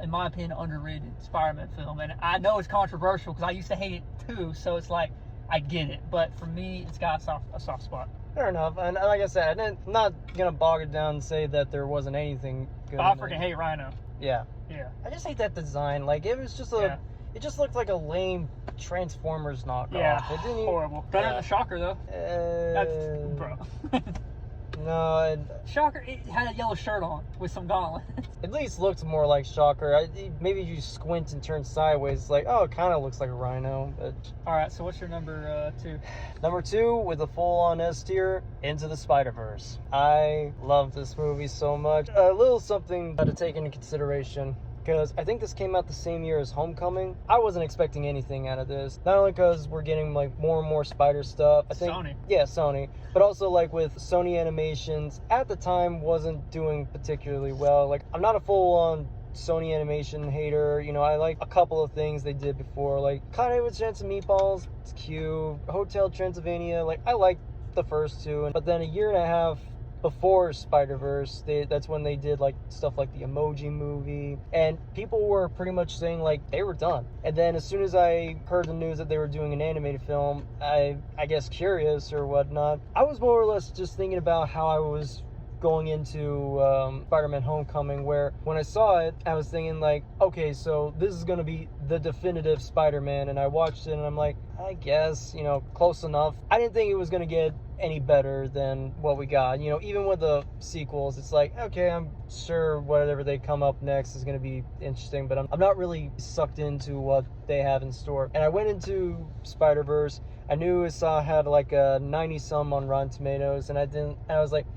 in my opinion, underrated Spider-Man film. And I know it's controversial because I used to hate it too, so it's like, I get it. But for me, it's got a soft spot. Fair enough. And like I said, I'm not going to bog it down and say that there wasn't anything good. But I freaking hate Rhino. Yeah. Yeah. I just hate that design. Like, it was just it just looked like a lame Transformers knockoff. Yeah, It didn't horrible. Better than Shocker, though. That's, bro. No, Shocker, it had a yellow shirt on with some gauntlets. At least looked more like Shocker. Maybe you squint and turn sideways, it's like, oh, it kind of looks like a Rhino. But... All right, so what's your number 2? Number 2, with a full-on S tier, Into the Spider-Verse. I love this movie so much. A little something to take into consideration, because I think this came out the same year as Homecoming. I wasn't expecting anything out of this. Not only because we're getting like more and more Spider stuff. I think, Sony. Yeah, Sony. But also like with Sony Animations, at the time wasn't doing particularly well. Like, I'm not a full-on Sony Animation hater. You know, I like a couple of things they did before. Like, Conde with Chance of Meatballs, it's cute. Hotel Transylvania, like, I liked the first two. But then a year and a half before Spider-Verse, that's when they did like stuff like the Emoji Movie, and people were pretty much saying like they were done. And then as soon as I heard the news that they were doing an animated film, I guess curious or whatnot, I was more or less just thinking about how I was going into Spider-Man Homecoming, where when I saw it, I was thinking like, okay, so this is going to be the definitive Spider-Man, and I watched it and I'm like, I guess, you know, close enough. I didn't think it was going to get any better than what we got. You know, even with the sequels, it's like, okay, I'm sure whatever they come up next is going to be interesting, but I'm not really sucked into what they have in store. And I went into Spider-Verse, I knew it had like a 90-some on Rotten Tomatoes, and I was like,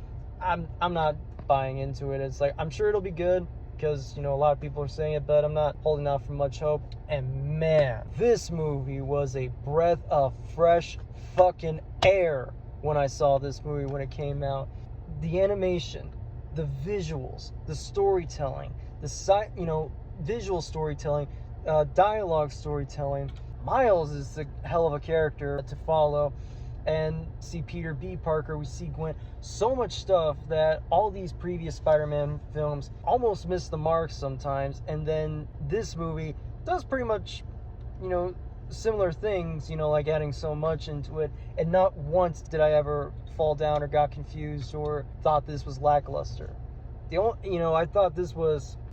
I'm not buying into it. It's like, I'm sure it'll be good, because, you know, a lot of people are saying it, but I'm not holding out for much hope. And man, this movie was a breath of fresh fucking air when I saw this movie when it came out. The animation, the visuals, the storytelling, visual storytelling, dialogue storytelling. Miles is a hell of a character to follow. And see Peter B. Parker, we see Gwen, so much stuff that all these previous Spider-Man films almost miss the mark sometimes. And then this movie does pretty much, you know, similar things, you know, like adding so much into it, and not once did I ever fall down or got confused or thought this was lackluster. I thought this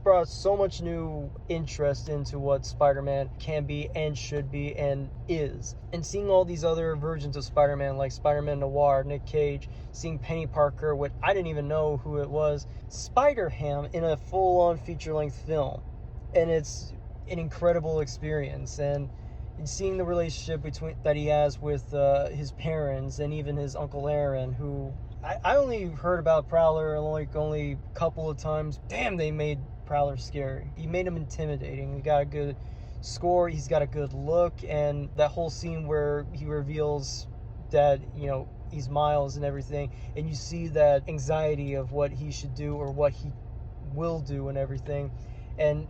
brought so much new interest into what Spider-Man can be and should be and is. And seeing all these other versions of Spider-Man, like Spider-Man Noir, Nick Cage, seeing Penny Parker, what I didn't even know who it was, Spider-Ham in a full-on feature-length film. And it's an incredible experience. And seeing the relationship that he has with his parents and even his Uncle Aaron, who I only heard about Prowler like only a couple of times. Damn, they made Prowler scary. He made him intimidating. He got a good score. He's got a good look. And that whole scene where he reveals that, you know, he's Miles and everything, and you see that anxiety of what he should do or what he will do and everything. And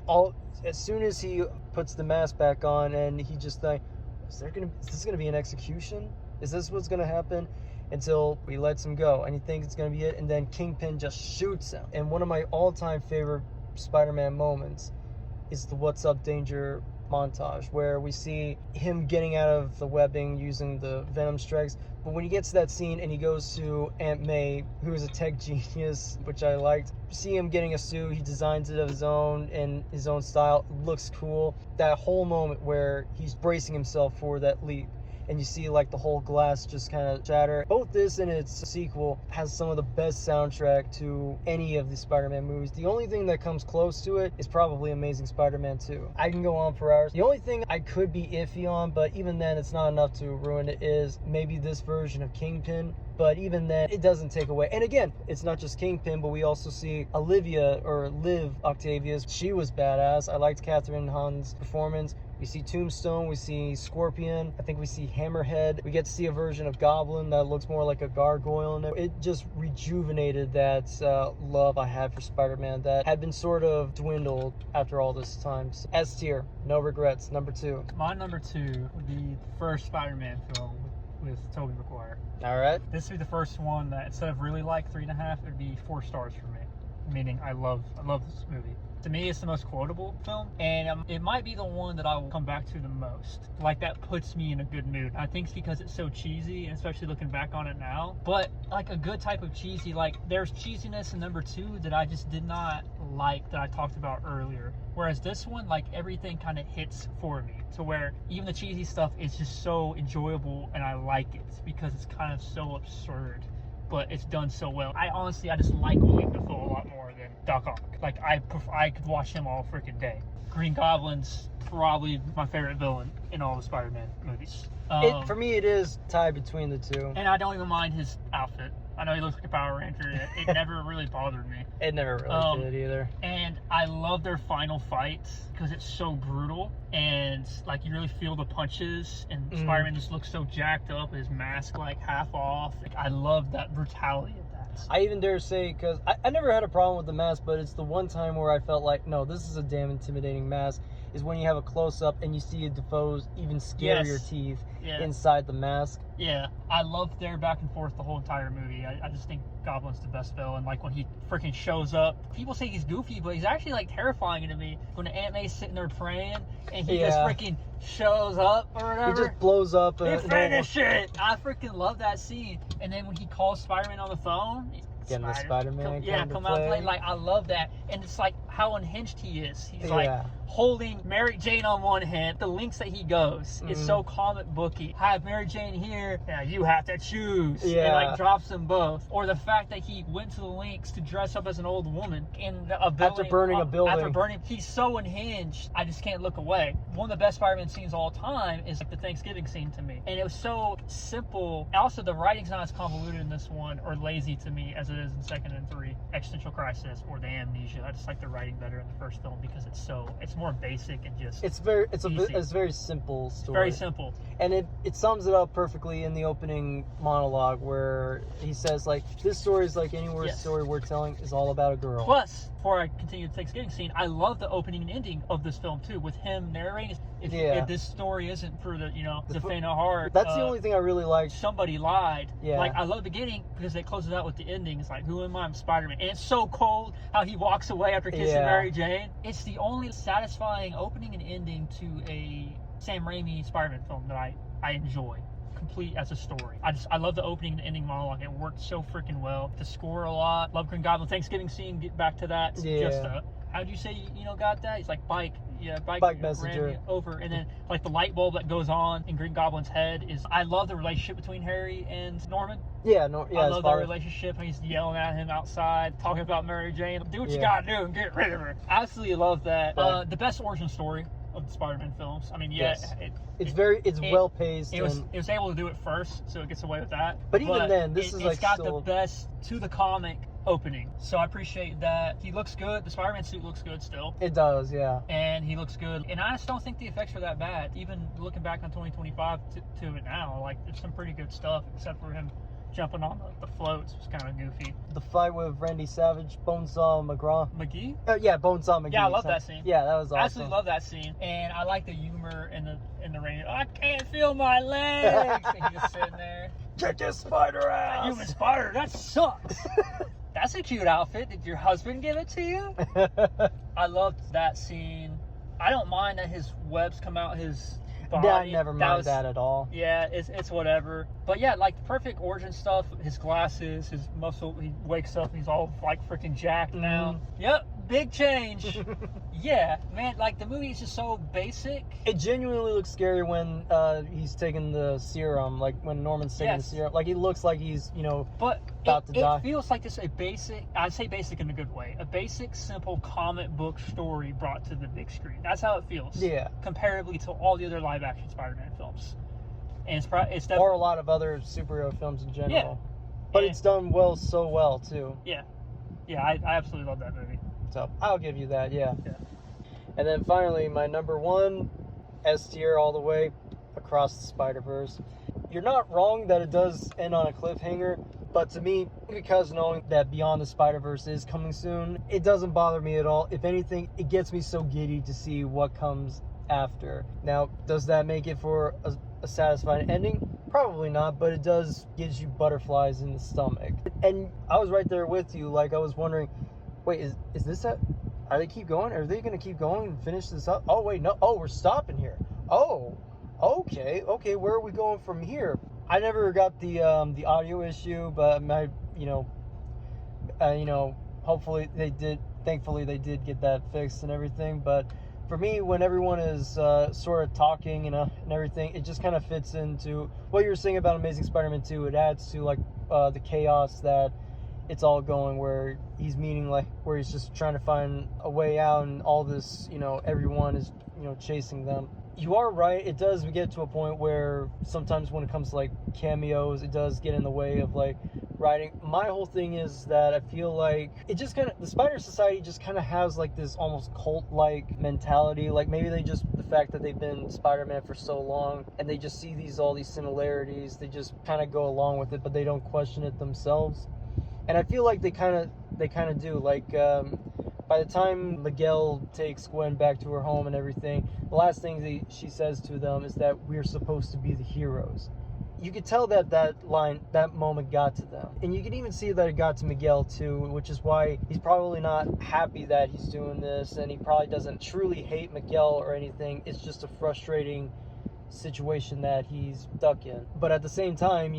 as soon as he puts the mask back on, and he just like, is this gonna be an execution? Is this what's gonna happen? Until he lets him go, and he thinks it's gonna be it, and then Kingpin just shoots him. And one of my all-time favorite Spider-Man moments is the "What's Up, Danger" montage, where we see him getting out of the webbing using the Venom strikes. But when he gets to that scene and he goes to Aunt May, who is a tech genius, which I liked, see him getting a suit, he designs it of his own in his own style, it looks cool. That whole moment where he's bracing himself for that leap, and you see like the whole glass just kind of shatter. Both this and its sequel has some of the best soundtrack to any of the Spider-Man movies. The only thing that comes close to it is probably Amazing Spider-Man 2. I can go on for hours. The only thing I could be iffy on, but even then it's not enough to ruin it, is maybe this version of Kingpin. But even then, it doesn't take away. And again, it's not just Kingpin, but we also see Olivia, or Liv Octavius. She was badass. I liked Catherine Hahn's performance. We see Tombstone, we see Scorpion, I think we see Hammerhead. We get to see a version of Goblin that looks more like a gargoyle. And it just rejuvenated that love I had for Spider-Man that had been sort of dwindled after all this time. So, S tier, no regrets, number 2. My number 2 would be the first Spider-Man film with Tobey Maguire. All right. This would be the first one that, instead of really like 3.5, it would be 4 stars for me. Meaning I love this movie. To me, it's the most quotable film, and it might be the one that I will come back to the most. Like, that puts me in a good mood. I think it's because it's so cheesy, and especially looking back on it now. But, like, a good type of cheesy, like, there's cheesiness in number 2 that I just did not like, that I talked about earlier. Whereas this one, like, everything kind of hits for me, to where even the cheesy stuff is just so enjoyable, and I like it, because it's kind of so absurd. But it's done so well. I just like William Dafoe a lot more than Doc Ock. Like, I could watch him all freaking day. Green Goblin's probably my favorite villain in all the Spider-Man movies. For me, it is tied between the two. And I don't even mind his outfit. I know he looks like a Power Ranger. It never really bothered me. It never really did either. And I love their final fight because it's so brutal, and like you really feel the punches, and Spider-Man just looks so jacked up, his mask like half off. Like, I love that brutality of that. I even dare say, because I never had a problem with the mask, but it's the one time where I felt like, no, this is a damn intimidating mask, is when you have a close-up and you see Defoe's even scarier teeth inside the mask. Yeah, I loved their back and forth the whole entire movie. I just think Goblin's the best villain. Like, when he freaking shows up, people say he's goofy, but he's actually like terrifying to me. When Aunt May's sitting there praying and he just freaking shows up or whatever, he just blows up. He finished it. I freaking love that scene. And then when he calls Spider-Man on the phone, getting the Spider-Man come out and play. Like, I love that. And it's like how unhinged he is. He's like holding Mary Jane on one hand. The links that he goes is so comic booky. Have Mary Jane here, you have to choose. And like drops them both. Or the fact that he went to the links to dress up as an old woman in a building. After burning a building. He's so unhinged, I just can't look away. One of the best Spider-Man scenes of all time is like the Thanksgiving scene to me. And it was so simple. Also, the writing's not as convoluted in this one or lazy to me as it is in 2nd and 3, Existential Crisis or The Amnesia. I just like the writing better in the first film because it's more basic and just it's very simple story. Very simple. And it sums it up perfectly in the opening monologue where he says, like, this story is like any story we're telling is all about a girl. Plus, before I continue the Thanksgiving scene, I love the opening and ending of this film too, with him narrating. If this story isn't for the faint of heart. That's the only thing I really like. Somebody lied. Yeah. Like, I love the beginning because it closes out with the ending. It's like, who am I? I'm Spider-Man. And it's so cold how he walks away after kissing Mary Jane. It's the only satisfying opening and ending to a Sam Raimi Spider-Man film that I enjoy. Complete as a story. I love the opening and ending monologue. It worked so freaking well. The score a lot. Love Green Goblin. Thanksgiving scene, get back to that. Just how'd you say got that? He's like, bike messenger ran over. And then like the light bulb that goes on in Green Goblin's head is, I love the relationship between Harry and Norman. I love their relationship. He's yelling at him outside, talking about Mary Jane. Do what you gotta do and get rid of her. Absolutely love that. The best origin story of the Spider-Man films. I mean, Yes. It's well paced. It was able to do it first, so it gets away with that. But even then, this is it's got the best to the comic opening. So I appreciate that. He looks good. The Spider-Man suit looks good still. It does, yeah. And he looks good. And I just don't think the effects are that bad. Even looking back on 2025 to it now, like there's some pretty good stuff, except for him jumping on the floats. It was kind of goofy. The fight with Randy Savage, Bonesaw McGee? Yeah, Bonesaw McGee. Yeah, I love that scene. Yeah, that was awesome. I absolutely love that scene. And I like the humor in the rain. I can't feel my legs. And he's just sitting there. Check your spider ass. Human spider, that sucks. That's a cute outfit. Did your husband give it to you? I loved that scene. I don't mind that his webs come out his body. Yeah, I never mind that at all. Yeah, it's whatever. But yeah, like the perfect origin stuff, his glasses, his muscle, he wakes up and he's all like freaking jacked now. Yep, big change. Yeah, man, like the movie is just so basic. It genuinely looks scary when he's taking the serum, like when Norman's taking the serum. Like he looks like he's, about to die. It feels like just a basic, I say basic in a good way, a basic, simple comic book story brought to the big screen. That's how it feels. Yeah. Comparatively to all the other live action Spider-Man films. And it's definitely, or a lot of other superhero films in general. Yeah. But it's done so well too. Yeah. Yeah, I absolutely love that movie. So I'll give you that, yeah. Yeah. And then finally, my number one, S tier all the way, Across the Spider-Verse. You're not wrong that it does end on a cliffhanger, but to me, because knowing that Beyond the Spider-Verse is coming soon, it doesn't bother me at all. If anything, it gets me so giddy to see what comes after. Now, does that make it for a satisfying ending? Probably not, but it does gives you butterflies in the stomach. And I was right there with you, like I was wondering, wait, is this it? Are they keep going? Are they going to keep going and finish this up? Oh, wait, no. Oh, we're stopping here. Oh, okay. Where are we going from here? I never got the audio issue, but hopefully they did. Thankfully, they did get that fixed and everything. But for me, when everyone is sort of talking and everything, it just kind of fits into what you were saying about Amazing Spider-Man 2. It adds to like the chaos that it's all going, where he's meeting, like where he's just trying to find a way out, and all this, everyone is chasing them. You are right, it does get to a point where sometimes when it comes to like cameos, it does get in the way of like writing. My whole thing is that I feel like it just kind of, the Spider Society just kind of has like this almost cult-like mentality. Like maybe the fact that they've been Spider-Man for so long and they just see all these similarities, they just kind of go along with it, but they don't question it themselves. And I feel like they kind of do. Like by the time Miguel takes Gwen back to her home and everything, the last thing she says to them is that we're supposed to be the heroes. You could tell that moment got to them. And you can even see that it got to Miguel too, which is why he's probably not happy that he's doing this, and he probably doesn't truly hate Miguel or anything. It's just a frustrating situation that he's stuck in. But at the same time,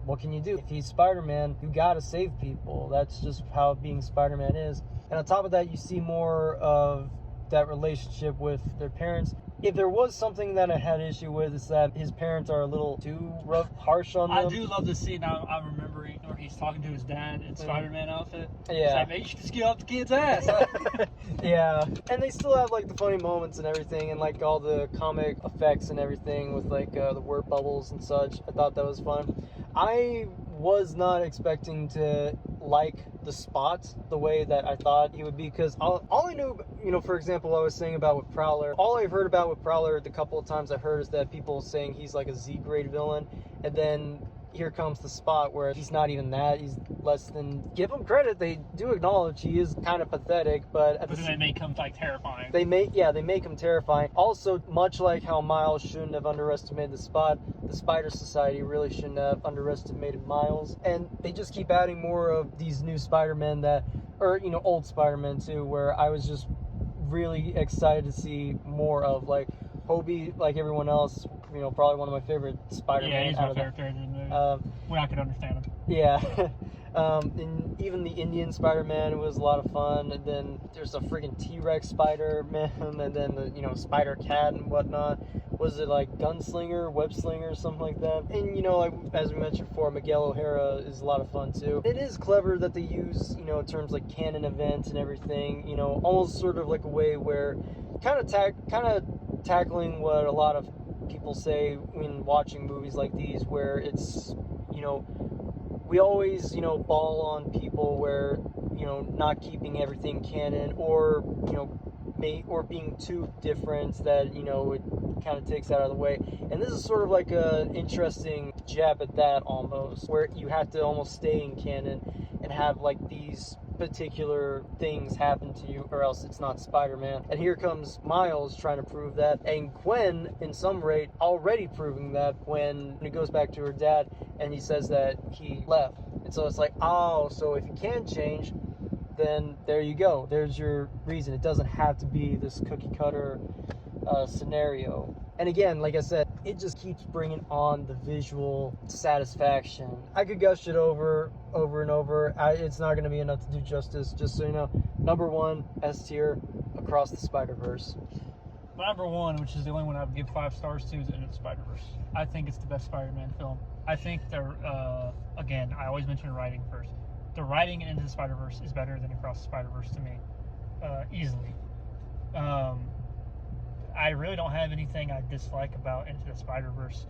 what can you do? If he's Spider-Man, you gotta save people. That's just how being Spider-Man is. And on top of that, you see more of that relationship with their parents. If there was something that I had issue with, is that his parents are a little too harsh on them. I do love the scene I'm remembering where he's talking to his dad in Spider-Man outfit. Yeah. He's like, man, you should just get off the kid's ass. Yeah. And they still have like the funny moments and everything, and like all the comic effects and everything with like the word bubbles and such. I thought that was fun. I was not expecting to like the Spot the way that I thought he would be, because all I knew, for example, I was saying about with Prowler, all I've heard about with Prowler the couple of times I've heard is that people saying he's like a Z-grade villain, and then here comes the Spot where he's not even that. He's less than. Give him credit, they do acknowledge he is kind of pathetic, but then they make him like terrifying. They make him terrifying. Also, much like how Miles shouldn't have underestimated the Spot, the Spider Society really shouldn't have underestimated Miles. And they just keep adding more of these new Spider-Men old Spider-Men too, where I was just really excited to see more of. Like Hobie, like everyone else, probably one of my favorite Spider-Man. Yeah, he's my favorite character in the movie. where I could understand him. Yeah. And even the Indian Spider-Man was a lot of fun. And then there's a freaking T-Rex Spider-Man, and then the, you know, Spider-Cat and whatnot. Was it like Gunslinger, Web-Slinger, something like that? And, you know, like, as we mentioned before, Miguel O'Hara is a lot of fun too. It is clever that they use, you know, terms like canon events and everything, you know, almost sort of like a way where kind of tackling what a lot of people say when watching movies like these, where it's, you know, we always, you know, ball on people where, you know, not keeping everything canon, or, you know, or being too different that, you know, it kind of takes that out of the way. And this is sort of like an interesting jab at that, almost, where you have to almost stay in canon and have like these particular things happen to you, or else it's not Spider-Man. And here comes Miles trying to prove that, and Gwen in some rate already proving that when he goes back to her dad and he says that he left. And so it's like, oh, so if you can change, then there you go, there's your reason. It doesn't have to be this cookie cutter scenario. And again, like I said, it just keeps bringing on the visual satisfaction. I could gush it over and over. It's not going to be enough to do justice, just so you know. Number one, S tier, Across the Spider-Verse. My number one, which is the only one I would give 5 stars to, is Into the Spider-Verse. I think it's the best Spider-Man film. I think again, I always mention writing first. The writing in Into the Spider-Verse is better than Across the Spider-Verse to me, easily. I really don't have anything I dislike about Into the Spider-Verse.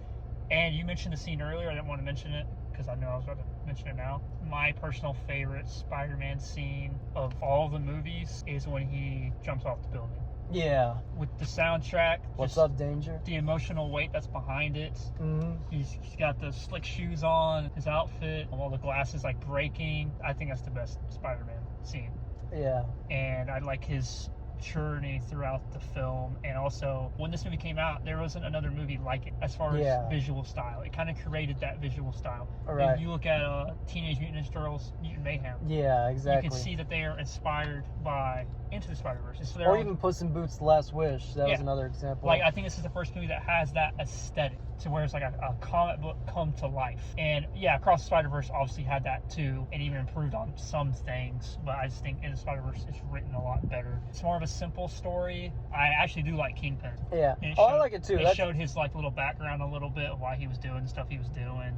And you mentioned the scene earlier. I didn't want to mention it because I know I was about to mention it now. My personal favorite Spider-Man scene of all the movies is when he jumps off the building. Yeah. With the soundtrack. What's up, Danger? The emotional weight that's behind it. Mm-hmm. He's got the slick shoes on, his outfit, all the glasses like breaking. I think that's the best Spider-Man scene. Yeah. And I like his journey throughout the film. And also, when this movie came out, there wasn't another movie like it as far as visual style. It kind of created that visual style. Right. If you look at Teenage Mutant Ninja Turtles, Mutant Mayhem, yeah, exactly, you can see that they are inspired by Into the Spider-Verse. So or even Puss in Boots: The Last Wish. That was another example. Like, I think this is the first movie that has that aesthetic, to where it's like a comic book come to life. And yeah, Across the Spider-Verse obviously had that too, and even improved on some things, but I just think Into the Spider-Verse is written a lot better. It's more of a simple story. I actually do like Kingpin. Yeah. I like it too. It showed his like little background a little bit of why he was doing the stuff he was doing.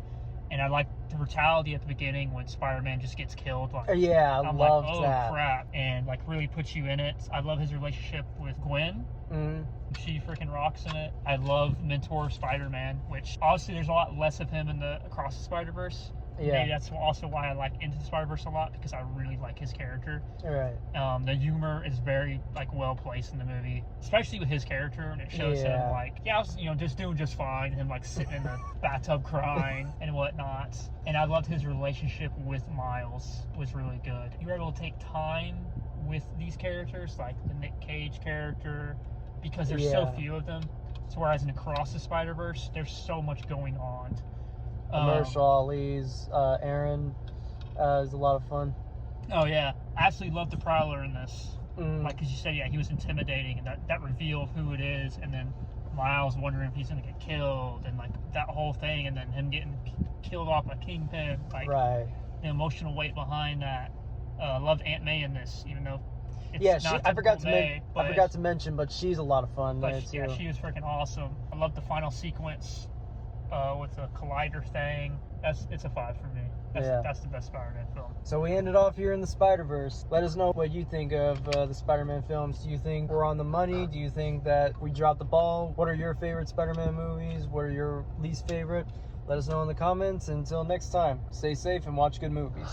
And I like the brutality at the beginning when Spider-Man just gets killed. Like, yeah, I'm loved like, oh that. crap, and like really puts you in it. I love his relationship with Gwen. Mm-hmm. She freaking rocks in it. I love Mentor Spider-Man, which obviously there's a lot less of him in the Across the Spider-Verse. Yeah. Maybe that's also why I like Into the Spider-Verse a lot, because I really like his character. Right. The humor is very like well placed in the movie, especially with his character, and it shows him like, I was just doing just fine, him like sitting in the bathtub crying and whatnot. And I loved his relationship with Miles was really good. You were able to take time with these characters, like the Nick Cage character, because there's so few of them. So whereas in Across the Spider-Verse, there's so much going on. Mahershala Ali's Aaron is a lot of fun. Oh yeah, I absolutely love the Prowler in this. Like, cause you said, he was intimidating, and that reveal of who it is, and then Miles wondering if he's gonna get killed, and like that whole thing, and then him getting killed off by Kingpin, like the emotional weight behind that. Loved Aunt May in this, even though it's not I forgot to mention, but she's a lot of fun there too. Yeah, she was freaking awesome. I love the final sequence with the collider thing. It's a 5 for me. That's the best Spider-Man film. So we ended off here in the Spider-Verse. Let us know what you think of the Spider-Man films. Do you think we're on the money? Do you think that we dropped the ball? What are your favorite Spider-Man movies? What are your least favorite? Let us know in the comments. Until next time, stay safe and watch good movies.